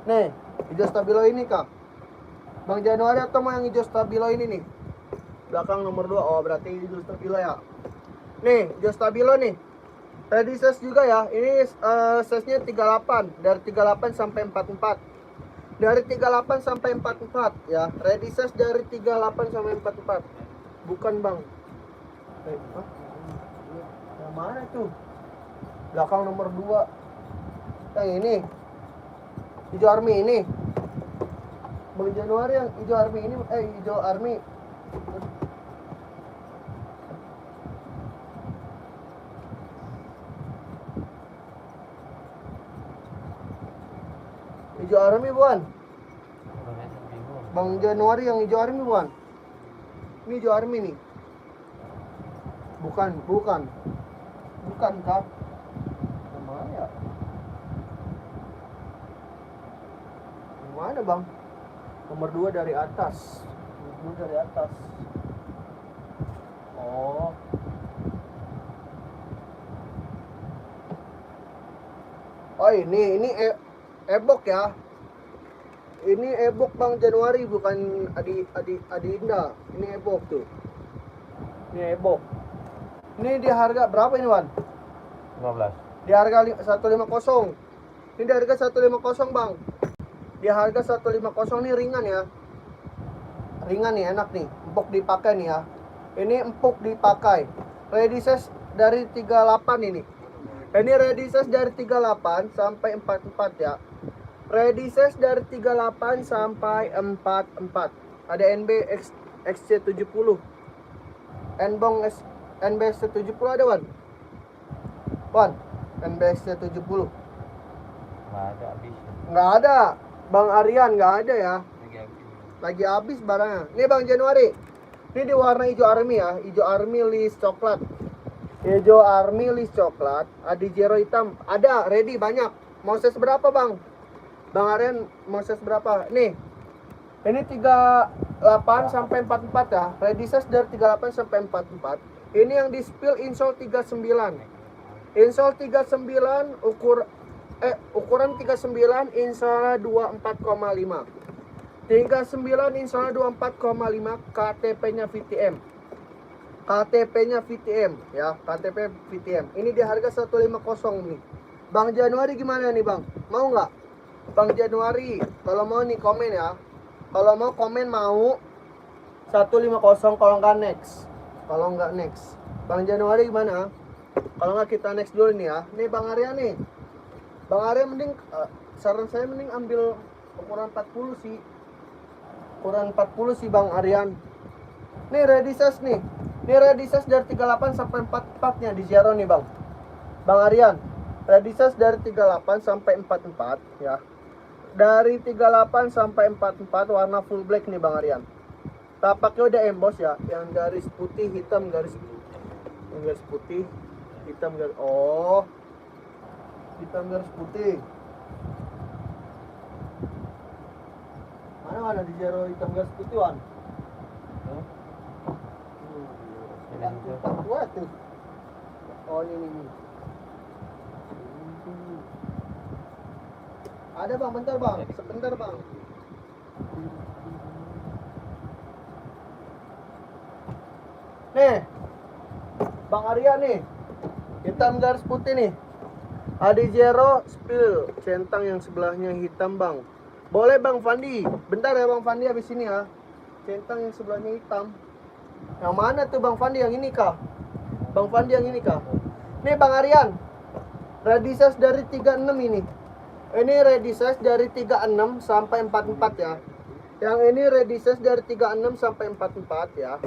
Nih, hijau stabilo ini kah? Bang Januari atau mau yang hijau stabilo ini nih? Belakang nomor 2. Oh, berarti hijau stabilo ya. Nih, hijau stabilo nih. Ready size juga ya. Ini size-nya 38, dari 38 sampai 44. Dari 38 sampai 44 ya. Ready size dari 38 sampai 44. Bukan, Bang. Hah? Yang mana tuh? Belakang nomor 2. Yang ini. Hijau army ini. Bang Januari yang hijau army ini, hijau army. Hijau army bukan? Bang Januari yang hijau army bukan? Ini hijau army nih. Bukan kah? Mana ya? Yang mana bang? Nomor 2 dari atas. Nomor 2 dari atas. Oh. Oh ini e-book ya. Ini e-book Bang Januari, bukan Adi Indah. Ini e-book tuh. Ini e-book. Ini di harga berapa ini, Wan? 15. Di harga 150. Ini di harga 150, Bang. Di harga 150 nih ringan ya. Ringan nih, enak nih. Empuk dipakai nih ya. Ini empuk dipakai. Ready size dari 38 ini. Ini ready size dari 38 sampai 44 ya. Ready size dari 38 sampai 44. Ada NB XC70. NB XC70 ada, Wan? Wan, NB XC70. Nggak ada habis. Nggak ada. Bang Aryan nggak ada ya. Lagi habis. Lagi habis barangnya. Ini Bang Januari. Ini di warna hijau army ya. Hijau army list coklat. Hijau army list coklat. Adi Zero hitam. Ada, ready banyak. Mau size berapa, Bang? Bang Aryan mau size berapa? Nih. Ini 38 sampai 44 ya. Ready size dari 38 sampai 44. Ini yang di spill insole 39. Insole 39 ukuran 39, insole 24,5. 39 insole 24,5, KTP-nya VTM. KTP-nya VTM ya, KTP VTM. Ini di harga 150 nih. Bang Januari gimana nih, Bang? Mau nggak? Bang Januari, kalau mau nih komen ya. Kalau mau komen mau 150, kalau nggak next. Kalau nggak next. Bang Januari gimana? Kalau nggak kita next dulu nih ya. Nih Bang Arya nih. Bang Arya mending saran saya mending ambil ukuran 40 sih. Ukuran 40 sih Bang Aryan. Nih ready size nih. Ini ready size dari 38 sampai 44 nya di Zero nih, Bang. Bang Aryan. Ready size dari 38 sampai 44 ya. Dari 38 sampai 44 warna full black nih Bang Aryan. Tapaknya udah emboss ya, yang garis putih hitam garis putih hitam garis hitam garis putih. Mana di Zero hitam garis putih, Wan? Kuat tuh. Oh ini. Ada Bang, bentar Bang, sebentar Bang. Nih, Bang Arya nih, hitam garis putih nih. Adi Zero spill, centang yang sebelahnya hitam Bang. Boleh Bang Fandi, bentar ya Bang Fandi habis ini ya. Centang yang sebelahnya hitam. Yang mana tuh Bang Fandi, yang ini kah? Bang Fandi yang ini kah? Nih Bang Aryan, ready size dari 36 ini. Ini ready size dari 36 sampai 44 ya. Yang ini ready size dari 36 sampai 44 ya.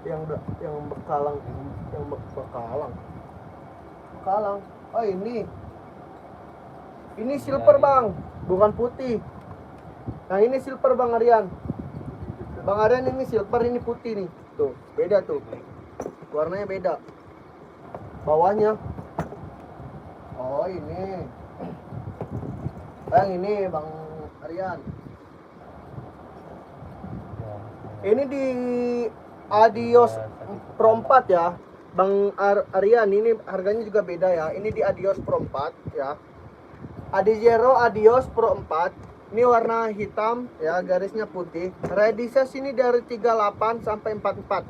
Yang bekalang. Oh ini silver Bang, bukan putih. Yang ini silver Bang Aryan. Bang Aryan ini silver, ini putih nih. Tuh, beda tuh. Warnanya beda. Bawahnya. Oh, ini. Yang ini Bang Aryan. Ini di Adios Pro 4 ya. Bang Aryan, ini harganya juga beda ya. Ini di Adios Pro 4 ya. Adi Zero Adios Pro 4. Ini warna hitam ya, garisnya putih. Ready size ini dari 38 sampai 44.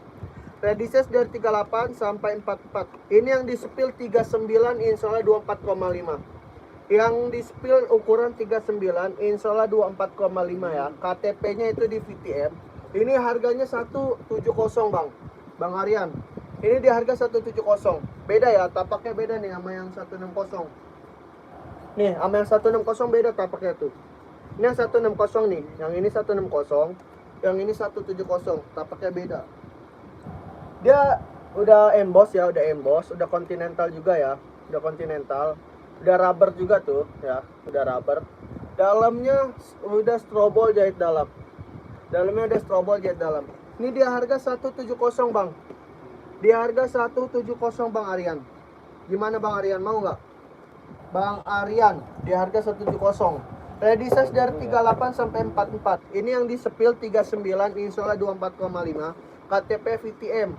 Ready size dari 38 sampai 44. Ini yang di spill 39, insole 24,5. Yang di spill ukuran 39, insole 24,5 ya. KTP-nya itu di VTM. Ini harganya 170 Bang. Bang Aryan. Ini di harga 170. Beda ya, tapaknya beda nih sama yang 160. Nih, sama yang 160 beda tapaknya tuh. Ini yang 160 nih, yang ini 160, yang ini 170, tapaknya beda. Dia udah emboss ya, udah continental juga ya, udah continental, udah rubber juga tuh ya, udah rubber. Dalamnya udah strobol jahit dalam. Ini dia harga 170 Bang. Di harga 170 Bang Aryan. Gimana Bang Aryan, mau nggak? Bang Aryan, di harga 170. Ready size dari 38 sampai 44. Ini yang di spill 39, insole 24,5. KTP VTM.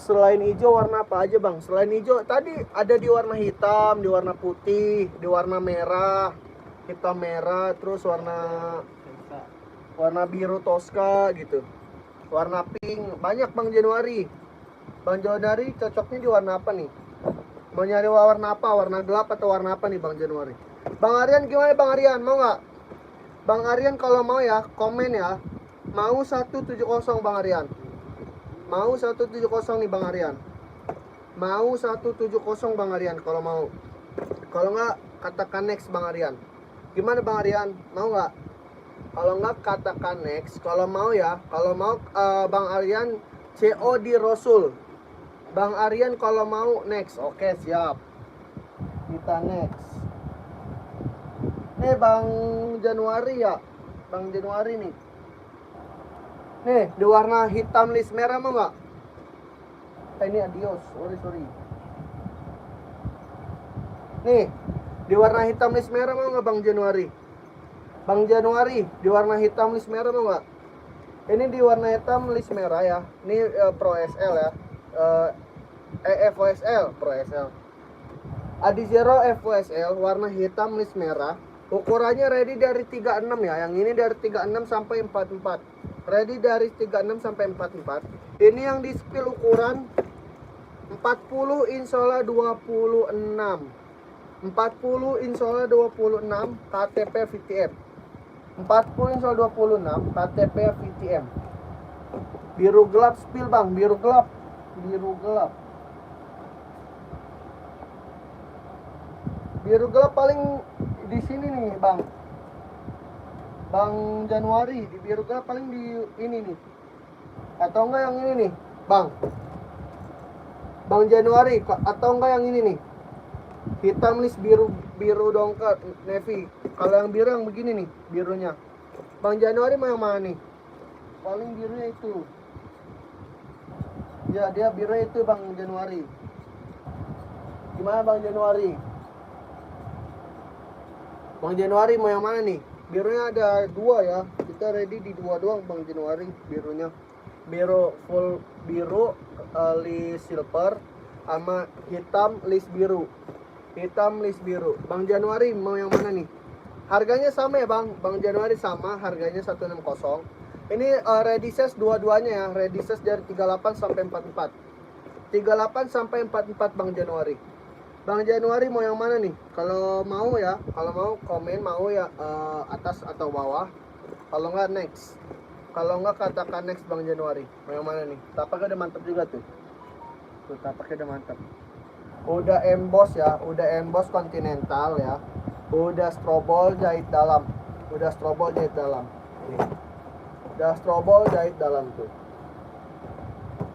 Selain hijau warna apa aja bang? Selain hijau tadi ada di warna hitam, di warna putih, di warna merah, hitam merah, terus warna biru Tosca gitu, warna pink, banyak bang Januari. Bang Januari cocoknya di warna apa nih? Mau nyari warna apa? Warna gelap atau warna apa nih bang Januari? Bang Aryan gimana bang Aryan? Mau nggak? Bang Aryan kalau mau ya komen ya. Mau 170 bang Aryan. Mau 170 nih bang Aryan. Mau 170 bang Aryan kalau mau. Kalau nggak katakan next bang Aryan. Gimana bang Aryan? Mau nggak? Kalau nggak katakan next. Kalau mau ya. Kalau mau bang Aryan COD Rasul. Bang Aryan kalau mau next. Oke siap. Kita next. Nih bang Januari ya. Bang Januari nih. Nih, di warna hitam list merah mau nggak? Ini adios, sorry. Nih, di warna hitam list merah mau nggak Bang Januari? Bang Januari, di warna hitam list merah mau nggak? Ini di warna hitam list merah ya. Ini Pro SL ya. FOSL Pro SL. Adizero FOSL warna hitam list merah. Ukurannya ready dari 36 ya. Yang ini dari 36 sampai 44. Ready dari 36 sampai 44. Ini yang di spill ukuran 40 insola 26. 40 insola 26 KTP VTM. 40 insola 26 KTP VTM. Biru gelap spill bang, biru gelap. Biru gelap. Biru gelap paling di sini nih bang. Bang Januari di biru gelap paling di ini nih. Atau enggak yang ini nih, Bang. Bang Januari atau enggak yang ini nih. Hitam list biru dongker navy. Kalau yang biru yang begini nih, birunya. Bang Januari mau yang mana nih? Paling birunya itu. Ya, dia birunya itu Bang Januari. Gimana Bang Januari? Bang Januari mau yang mana nih? Birunya ada dua ya. Kita ready di dua doang Bang Januari birunya. Biru full biru list silver sama hitam list biru. Hitam list biru. Bang Januari mau yang mana nih? Harganya sama ya Bang. Bang Januari sama, harganya 160. Ini ready size dua-duanya ya. Ready size dari 38 sampai 44. 38 sampai 44 Bang Januari. Bang Januari mau yang mana nih? Kalau mau ya, kalau mau komen mau ya atas atau bawah. Kalau nggak next. Kalau nggak katakan next Bang Januari. Mau yang mana nih? Tapaknya udah mantap juga tuh. Tuh tapaknya udah mantap. Udah emboss ya, udah emboss continental ya. Udah strobol jahit dalam. Udah strobol jahit dalam. Nih. Udah strobol jahit dalam tuh.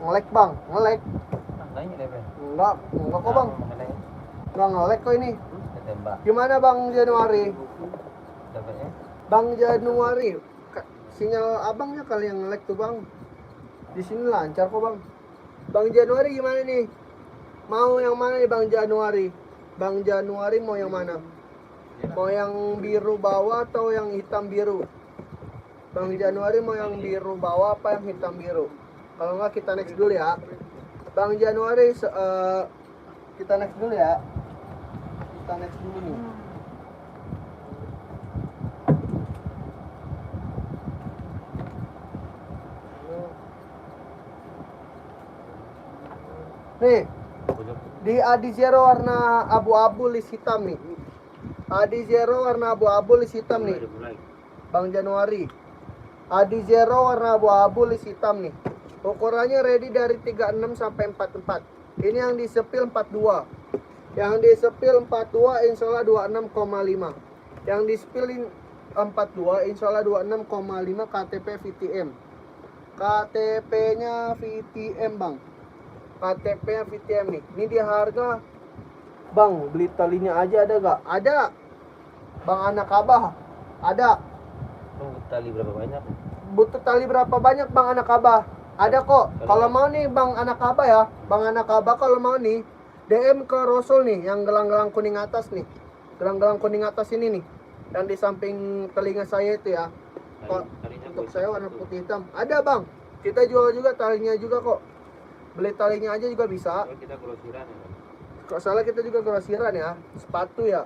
Ngelek Bang, ngelek. Enggak kok Bang. Nggak ngelek kok ini. Gimana Bang Januari? Bang Januari, sinyal abangnya kali yang ngelek tuh Bang. Di sini lancar kok Bang. Bang Januari gimana nih? Mau yang mana nih Bang Januari? Bang Januari mau yang mana? Mau yang biru bawah atau yang hitam biru? Bang Januari mau yang biru bawah apa yang hitam biru? Kalau nggak kita next dulu ya. Bang Januari kita next dulu ya. Kita next dulu nih. Nih, di Adizero warna abu-abu list hitam nih. Adizero warna abu-abu list hitam nih. Bang Januari. Adizero warna abu-abu list hitam nih. Ukurannya ready dari 36 sampai 44. Ini yang di sepil 42. Yang di sepil 42 insyaallah 26,5. Yang di sepil 42 insyaallah 26,5 KTP VTM. KTP-nya VTM Bang. KTP-nya VTM nih. Ini dia harga. Bang, beli talinya aja ada gak? Ada. Bang anak abah. Ada. Butuh tali berapa banyak? Butuh tali berapa banyak Bang anak abah? Ada kok. Kalau mau nih Bang anak abah ya. Bang anak abah kalau mau nih DM ke Rasul nih yang gelang-gelang kuning atas nih. Gelang-gelang kuning atas ini nih. Yang di samping telinga saya itu ya. Kok untuk saya warna putih hitam. Ada Bang. Kita jual juga talinya juga kok. Beli talinya aja juga bisa. Kalau kita grosiran ya kan. Kok salah kita juga grosiran ya. Sepatu ya.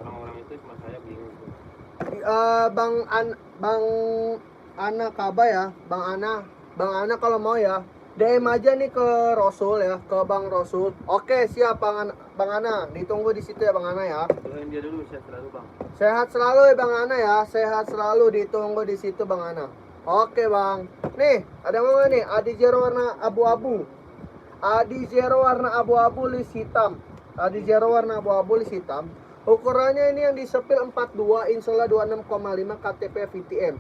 Orang-orang itu cuma saya bingung tuh. Bang Ana Kaba ya, Bang Ana kalau mau ya, DM aja nih ke Rosul ya, ke Bang Rosul. Oke, siap Bang Ana, ditunggu di situ ya Bang Ana ya. Doain dia dulu, saya selalu bang. Sehat selalu ya Bang Ana ya, sehat selalu, ditunggu di situ Bang Ana. Oke Bang, nih ada mau nih, Adi Zero warna abu-abu. Adi Zero warna abu-abu list hitam. Adi Zero warna abu-abu list hitam. Ukurannya ini yang disepil 42, insola 26,5 KTP VTM.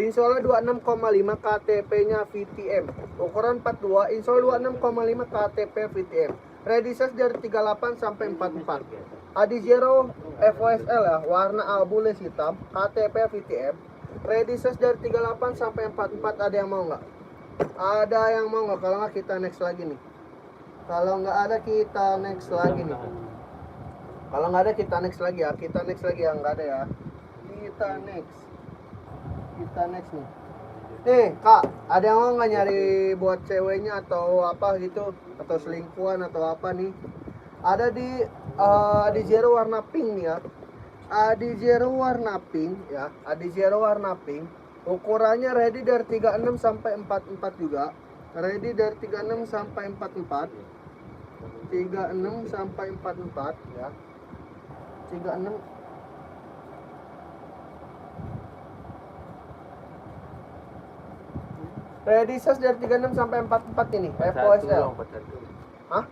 Insola 26,5 KTP nya VTM. Ukuran 42, insola 26,5 KTP VTM. Ready size dari 38 sampai 44. Adi Zero FOSL ya, warna abu list hitam, KTP VTM. Ready size dari 38 sampai 44. Ada yang mau nggak? Ada yang mau nggak? Kalau nggak kita next lagi nih. Kalau nggak ada kita next lagi nih. Kalau nggak ada kita next lagi ya. Kita next lagi ya, nggak ada ya. Kita next nih. Nih Kak, ada yang mau nggak nyari buat ceweknya atau apa gitu, atau selingkuhan atau apa nih? Ada di Zero warna pink nih ya. Adi Zero warna pink ya. Adi Zero warna pink. Ukurannya ready dari 36 sampai 44 juga. Ready dari 36 sampai 44. 36 sampai 44 ya. 36. Ready size dari 36 sampai 44 ini. FOSL. Hah?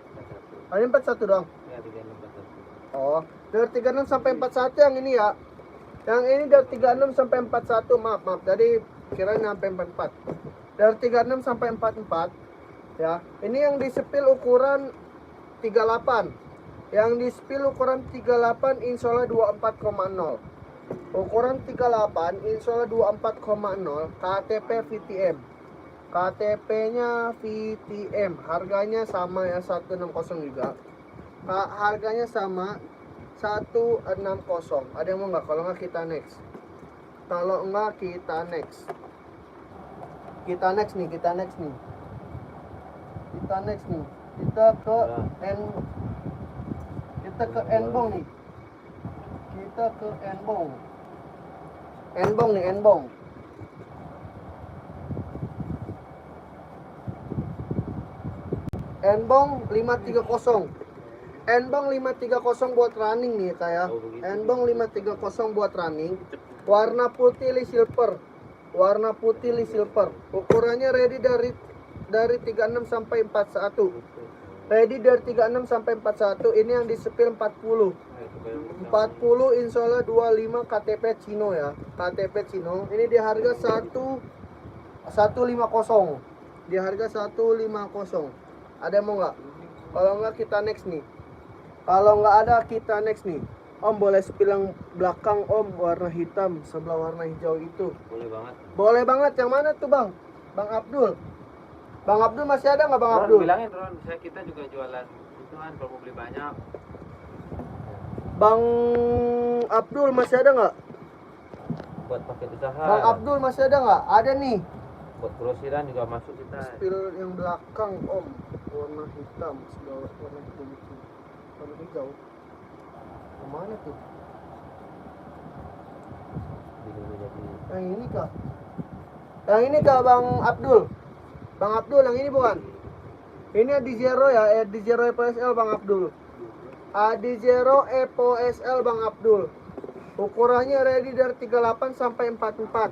Ini 41 dong. Ya, 36, 41. Oh, dari 36 sampai 41 yang ini ya. Yang ini dari 36 sampai 41, maaf. Jadi kirain sampai 44. Dari 36 sampai 44 ya. Ini yang disepil ukuran 38. Yang disepil ukuran 38 insola 24,0. Ukuran 38 insola 24,0 KTP VTM. KTP-nya VTM. Harganya sama ya, 160 juga. Harganya sama 160. Ada yang mau nggak? Kalau nggak kita next. Kalau nggak kita next. Kita next nih. Kita ke Enbong nih. Kita ke Enbong. Enbong. Enbong 530. Enbong 530 buat running nih kayak. Enbong 530 buat running. Warna putih silver. Ukurannya ready dari 36 sampai 41. Ready dari 36 sampai 41. Ini yang disepil 40. 40 insola 25 KTP Cino ya. KTP Cino. Ini di harga 150. Di harga 150. Ada yang mau nggak? Kalau nggak kita next nih. Kalau nggak ada kita next nih. Om boleh spill yang belakang Om warna hitam sebelah warna hijau itu. Boleh banget. Boleh banget. Yang mana tuh Bang? Bang Abdul. Bang Abdul masih ada nggak Bang Ron, Abdul? bilangin Ron, kita juga jualan itu kan kalau mau beli banyak. Bang Abdul masih ada nggak? Buat paket usaha. Bang Abdul masih ada nggak? Ada nih. Buat grosiran juga masuk kita. Spill yang belakang Om warna hitam sebelah warna hijau itu. Warna hijau. Kemana tuh? Yang ini kah? Yang ini kah Bang Abdul? Bang Abdul yang ini bukan? Ini Adi Zero ya, Adi Zero EPSL Bang Abdul. Adi Zero EPSL Bang Abdul. Ukurannya ready dari 38 sampai 44.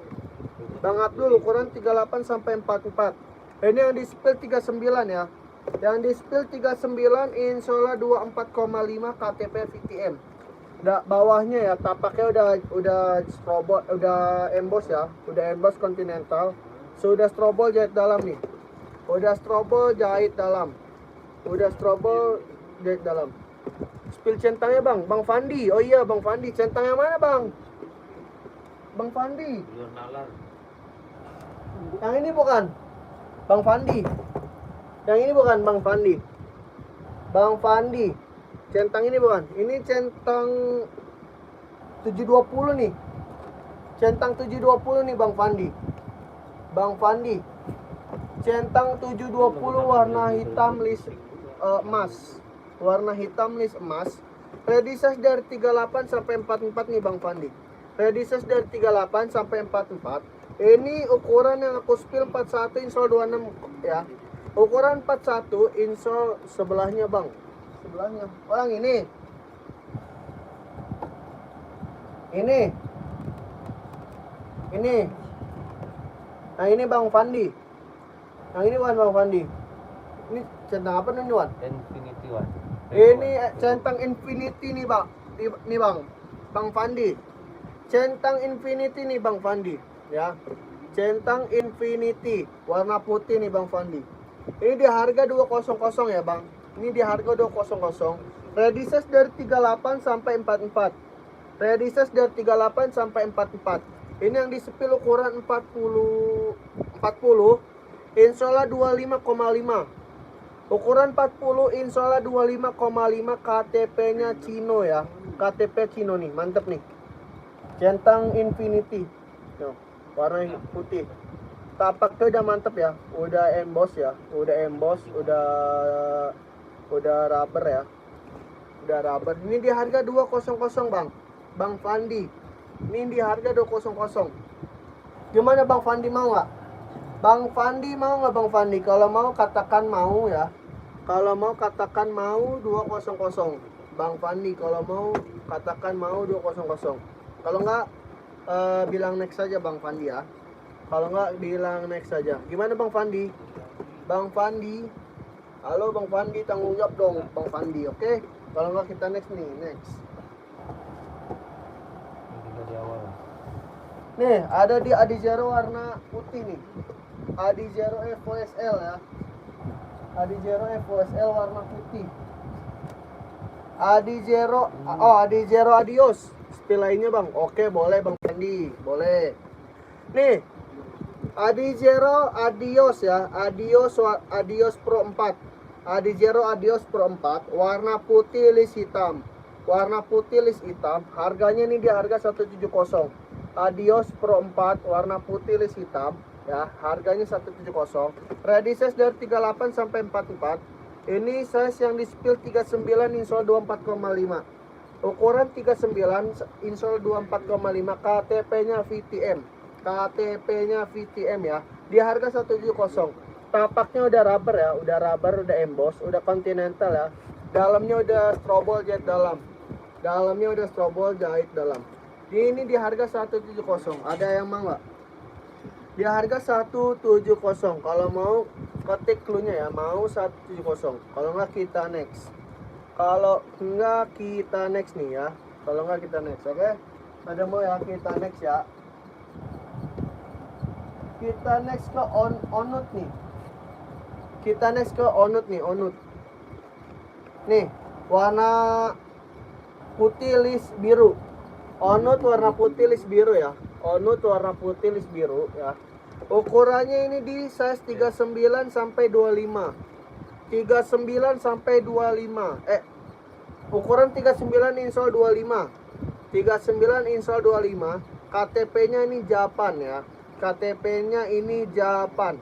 Bang Abdul ukuran 38 sampai 44. Ini yang di spill 39 ya. Yang di spill 39 insola 24,5 KTP VTM. Bawahnya ya tapaknya udah strobol, udah emboss ya, udah emboss Continental. Sudah strobol jahit dalam nih. Udah strobol jahit dalam. Spill centangnya Bang, Bang Fandi. Oh iya Bang Fandi, centangnya mana Bang? Bang Fandi. Yang ini bukan Bang Fandi. Yang ini bukan Bang Fandi. Bang Fandi. Centang ini bukan. Ini centang 720 nih. Centang 720 nih Bang Fandi. Bang Fandi. Centang 720 warna hitam list emas. Warna hitam list emas. Ready size dari 38 sampai 44 nih Bang Fandi. Ready size dari 38 sampai 44. Ini ukuran yang aku spill 41 insole 26 ya. Ukuran 41 insole sebelahnya Bang. Sebelahnya. Orang ini. Ini. Nah ini Bang Fandi. Yang ini Wan Bang Fandi. Ini centang apa nih Wan? Infinity Wan. Ini centang Infinity nih Bang. Nih Bang. Bang Fandi. Centang Infinity nih Bang Fandi. Ya. Centang Infinity. Warna putih nih Bang Fandi. Ini di harga 200 ya Bang. Ini di harga 200. Ready size dari 38 sampai 44. Ready size dari 38 sampai 44. Ini yang disepil ukuran 40 insola 25,5. Ukuran 40 insola 25,5 KTP-nya Cino ya. KTP Cino nih, mantep nih. Centang Infinity. Tuh, warna putih. Tapaknya udah mantep ya. Udah emboss ya. Udah rubber ya. Udah rubber. Ini di harga 200 Bang. Bang Fandi. Ini di harga 200. Gimana Bang Fandi, mau nggak? Bang Fandi mau nggak Bang Fandi? Kalau mau katakan mau ya. Kalau mau katakan mau 200. Bang Fandi kalau mau katakan mau 200. Kalau nggak bilang next saja Bang Fandi ya. Kalau nggak bilang next saja. Gimana Bang Fandi? Bang Fandi. Halo Bang Fandi, tanggung jawab dong Bang Fandi, oke? Kalau nggak kita next nih, next. Nih, ada di Adizero warna putih nih. Adizero FOSL ya. Adizero FOSL warna putih. Adizero Adios. Spill lainnya Bang. Oke, boleh Bang Fandi, boleh. Nih. Adizero Adios ya. Adios Pro 4. Adizero Adios Pro 4 warna putih list hitam. Warna putih list hitam. Harganya nih di harga 170. Adios Pro 4 warna putih list hitam ya, harganya 170. Ready size dari 38 sampai 44. Ini size yang di spill 39 insole 24,5. Ukuran 39 insole 24,5. KTP-nya VTM. KTP-nya VTM ya. Di harga 170. Tapaknya udah rubber ya, udah emboss, udah continental ya. Dalamnya udah strobol jahit dalam. Dalamnya udah strobol jahit dalam. Ini di harga 170. Ada yang mau nggak? Di harga 170. Kalau mau ketik cluenya ya, mau 170. Kalau nggak kita next. Kalau nggak kita next nih ya. Kalau nggak kita next, oke? Ada mau ya kita next ya. Kita next ke Onut nih. Kita next ke Onut nih, Onut. Nih, warna putih list biru. Onut warna putih list biru ya. Onut warna putih list biru ya. Ukurannya ini di size 39 sampai 25. 39 sampai 25. Ukuran 39 insole 25. 39 insole 25. KTP-nya ini Japan ya. KTP-nya ini Japan.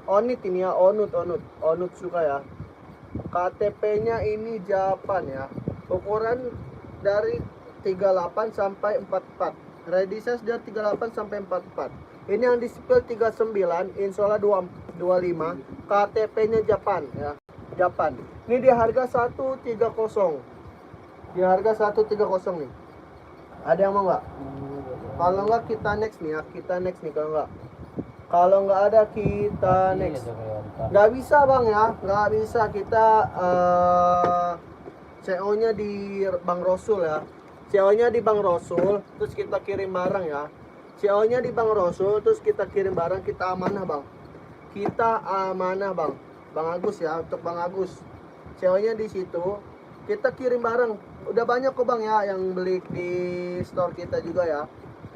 Onit ini ya, Onut suka ya. KTP-nya ini Japan ya. Ukuran dari 38 sampai 44. Ready size dari 38 sampai 44. Ini yang di spill 39, insola 25. KTP-nya Japan ya. Japan. Ini di harga 130. Di harga 130 nih. Ada yang mau nggak? Kalau nggak kita next nih ya. Kita next nih kalau nggak. Kalau nggak ada kita next. Nggak bisa Bang ya. Nggak bisa kita CO-nya di Bang Rosul ya. CO-nya di Bang Rosul, terus kita kirim barang ya. CO-nya di Bang Rosul, terus kita kirim barang, kita amanah Bang. Kita amanah Bang. Bang Agus ya, untuk Bang Agus. CO-nya di situ, kita kirim barang. Udah banyak kok Bang ya yang beli di store kita juga ya.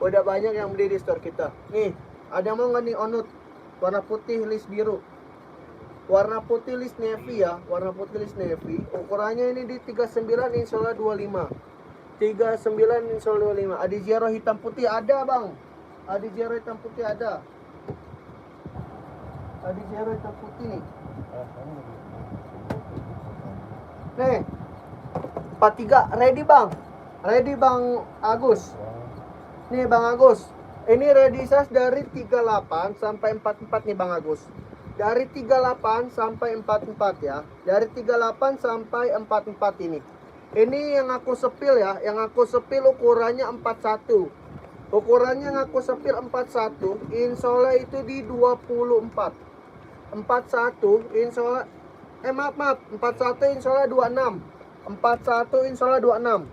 Udah banyak yang beli di store kita. Nih, ada yang mau nggak nih Onut? Warna putih list biru. Warna putih list navy ya, warna putih list navy. Ukurannya ini di 39 insole 25. 39 insole 25. Adizero hitam putih ada Bang. Adizero hitam putih ada. Adi Zero hitam putih nih. Nih. 43 ready Bang. Ready Bang Agus. Nih Bang Agus. Ini ready size dari 38 sampai 44 nih Bang Agus. Dari 38 sampai 44 ya. Dari 38 sampai 44 ini. Ini yang aku sepil ya. Yang aku sepil ukurannya 41. Ukurannya yang aku sepil 41. Insola itu di 24. 41 insola. Maaf. 41 insola 26. 41 insola 26.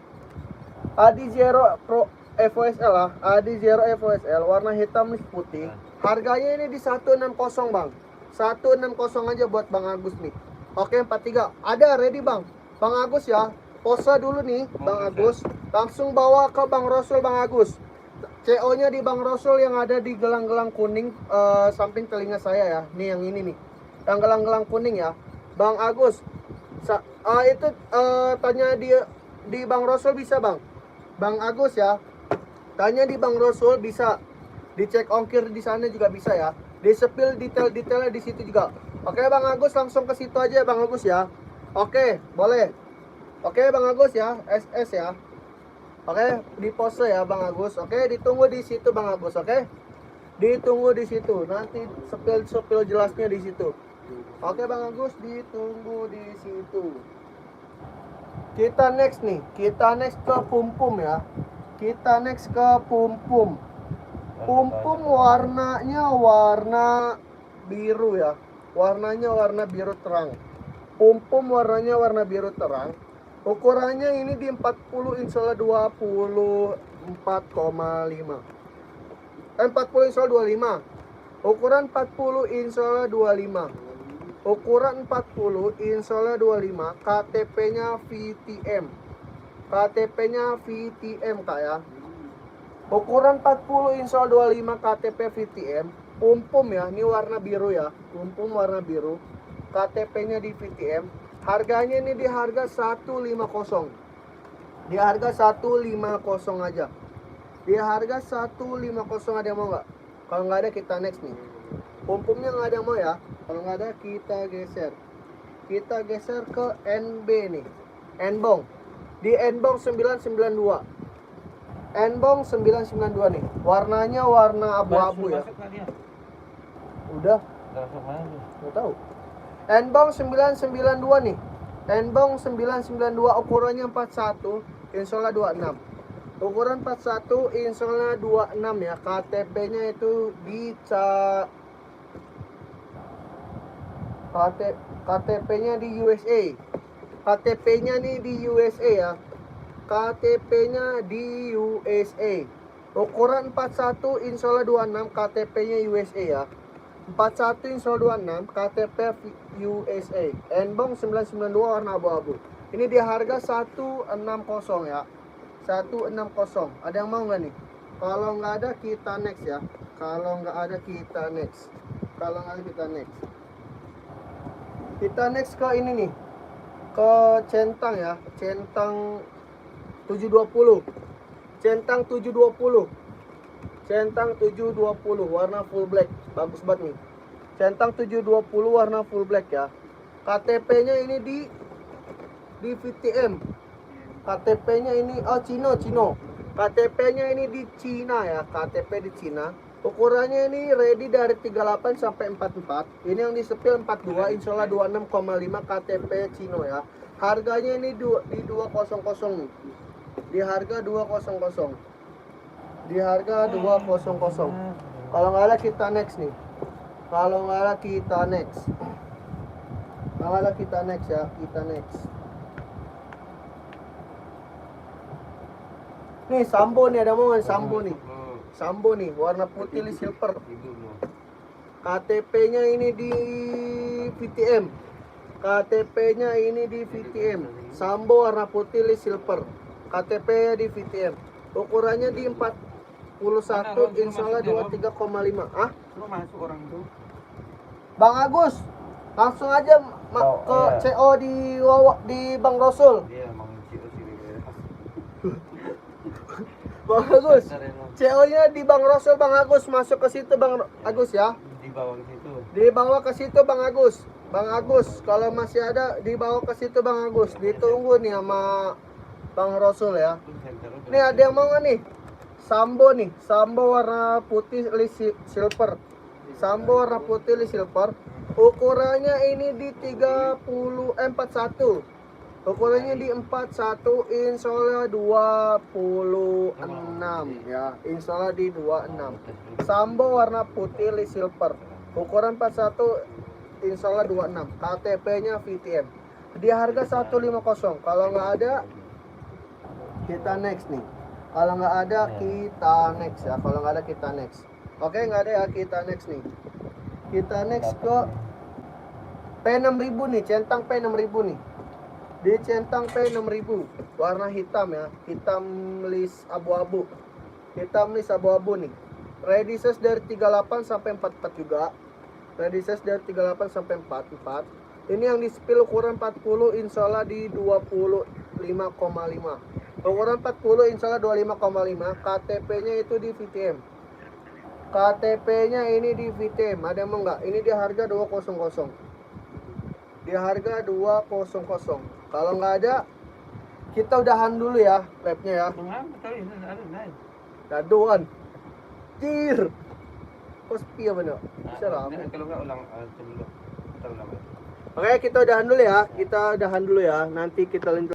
Adi Zero Pro FOSL lah. Adi Zero FOSL warna hitam putih. Harganya ini di 160 Bang. 160 aja buat Bang Agus nih. Oke 43. Ada ready Bang. Bang Agus ya. Pose dulu nih Bang Agus. Langsung bawa ke Bang Rosul Bang Agus. CO-nya di Bang Rosul yang ada di gelang-gelang kuning samping telinga saya ya. Nih yang ini nih. Yang gelang-gelang kuning ya. Bang Agus. Itu tanya di Bang Rosul bisa Bang. Bang Agus ya. Tanya di Bang Rosul bisa. Dicek ongkir di sana juga bisa ya. Disepil detail-detailnya di situ juga. Oke Bang Agus langsung ke situ aja Bang Agus ya. Oke, boleh. Oke Bang Agus ya, SS ya. Oke, di pose ya Bang Agus. Oke, ditunggu di situ Bang Agus, oke? Ditunggu di situ. Nanti sepil jelasnya di situ. Oke Bang Agus, ditunggu di situ. Kita next nih. Kita next ke Pum ya. Kita next ke Pum. Pum warnanya warna biru ya. Warnanya warna biru terang. Pum warnanya warna biru terang. Ukurannya ini di 40 insola 24,5. 40 insola 25. Ukuran 40 insola 25. Ukuran 40 insola 25. KTP-nya VTM. KTP-nya VTM Kak ya. Ukuran 40 insola 25 KTP VTM. Pum ya, ini warna biru ya. Pum warna biru. KTP-nya di VTM. Harganya ini di harga 150. Di harga 150 aja. Di harga 150 ada yang mau nggak? Kalau nggak ada kita next nih. Pum-pumnya nggak ada yang mau ya. Kalau nggak ada kita geser. Kita geser ke NB nih. Nbong. Di Nbong 992. Nbong 992 nih. Warnanya warna abu-abu ya. Udah. Nggak tahu. Nbong 992 nih. Nbong 992 ukurannya 41, insola 26. Ukuran 41, insola 26 ya. KTP-nya itu di KTP-nya di USA. KTP-nya nih di USA ya. KTP-nya di USA. Ukuran 41, insola 26, KTP-nya USA ya. 41 insola 26 KTP USA. Nbong 992 warna abu-abu. Ini di harga 160 ya. 160. Ada yang mau nggak nih? Kalau nggak ada kita next ya. Kalau nggak ada kita next. Kalau nggak ada kita next. Kita next ke ini nih. Ke centang ya. Centang 720. Centang 720. Centang 720 warna full black. Bagus banget nih. Centang 720 warna full black ya. KTP-nya ini di VTM. KTP-nya ini Cino. KTP-nya ini di Cina ya. KTP di Cina. Ukurannya ini ready dari 38 sampai 44. Ini yang disepil 42, insola 26,5 KTP Cino ya. Harganya ini di 200 nih. Di harga 200. Di harga 200. Kalau nggak ada kita next nih. Kalau nggak ada kita next. Kalau ada kita next ya, kita next. Nih Sambo nih, ada mau nggak Sambo nih? Sambo nih, warna putih silver. KTP-nya ini di VTM. KTP-nya ini di VTM. Sambo warna putih silver. KTP-nya di VTM. Ukurannya di 41, insola 23,5. Ah? Lu masuk orang itu. Bang Agus, langsung aja ke CO di Bang Rosul. Iya, emang CEO sih. Bang Agus, CO-nya di Bang Rosul, Bang Agus masuk ke situ Bang Agus ya. Di bawah situ. Dibawa ke situ Bang Agus. Bang Agus, kalau masih ada dibawa ke situ Bang Agus. Ditunggu nih sama Bang Rasul ya. Nih ada yang mau nggak nih? Sambo nih, Sambo warna putih silver. Sambo warna putih silver. Ukurannya ini di 41. Ukurannya di 41, insolnya 26 ya. Insolnya di 26. Sambo warna putih silver. Ukuran 41, insolnya 26. KTP-nya VTM. Di harga 150. Kalau nggak ada kita next nih. Kalau nggak ada kita next ya. Kalau nggak ada kita next. Oke, nggak ada ya, kita next nih. Kita next ke P6000 nih, centang P6000 nih. Di centang P6000 warna hitam ya, hitam list abu-abu. Hitam list abu-abu nih. Ready size dari 38 sampai 44 juga. Ready size dari 38 sampai 44. Ini yang di spill ukuran 40, insyaallah di 25,5. Ukuran 40, insyaallah 25,5. KTP-nya itu di VTM. KTP-nya ini di VTM. Ada yang mau nggak? Ini di harga 200. Di harga 200. Kalau nggak ada, kita udahan dulu ya labnya ya. Daduan. Jir. Kos piye bener? Bisa lah. Kalau nggak ulang dulu. Oke, kita udahan dulu ya. Kita udahan dulu ya. Nanti kita lanjut.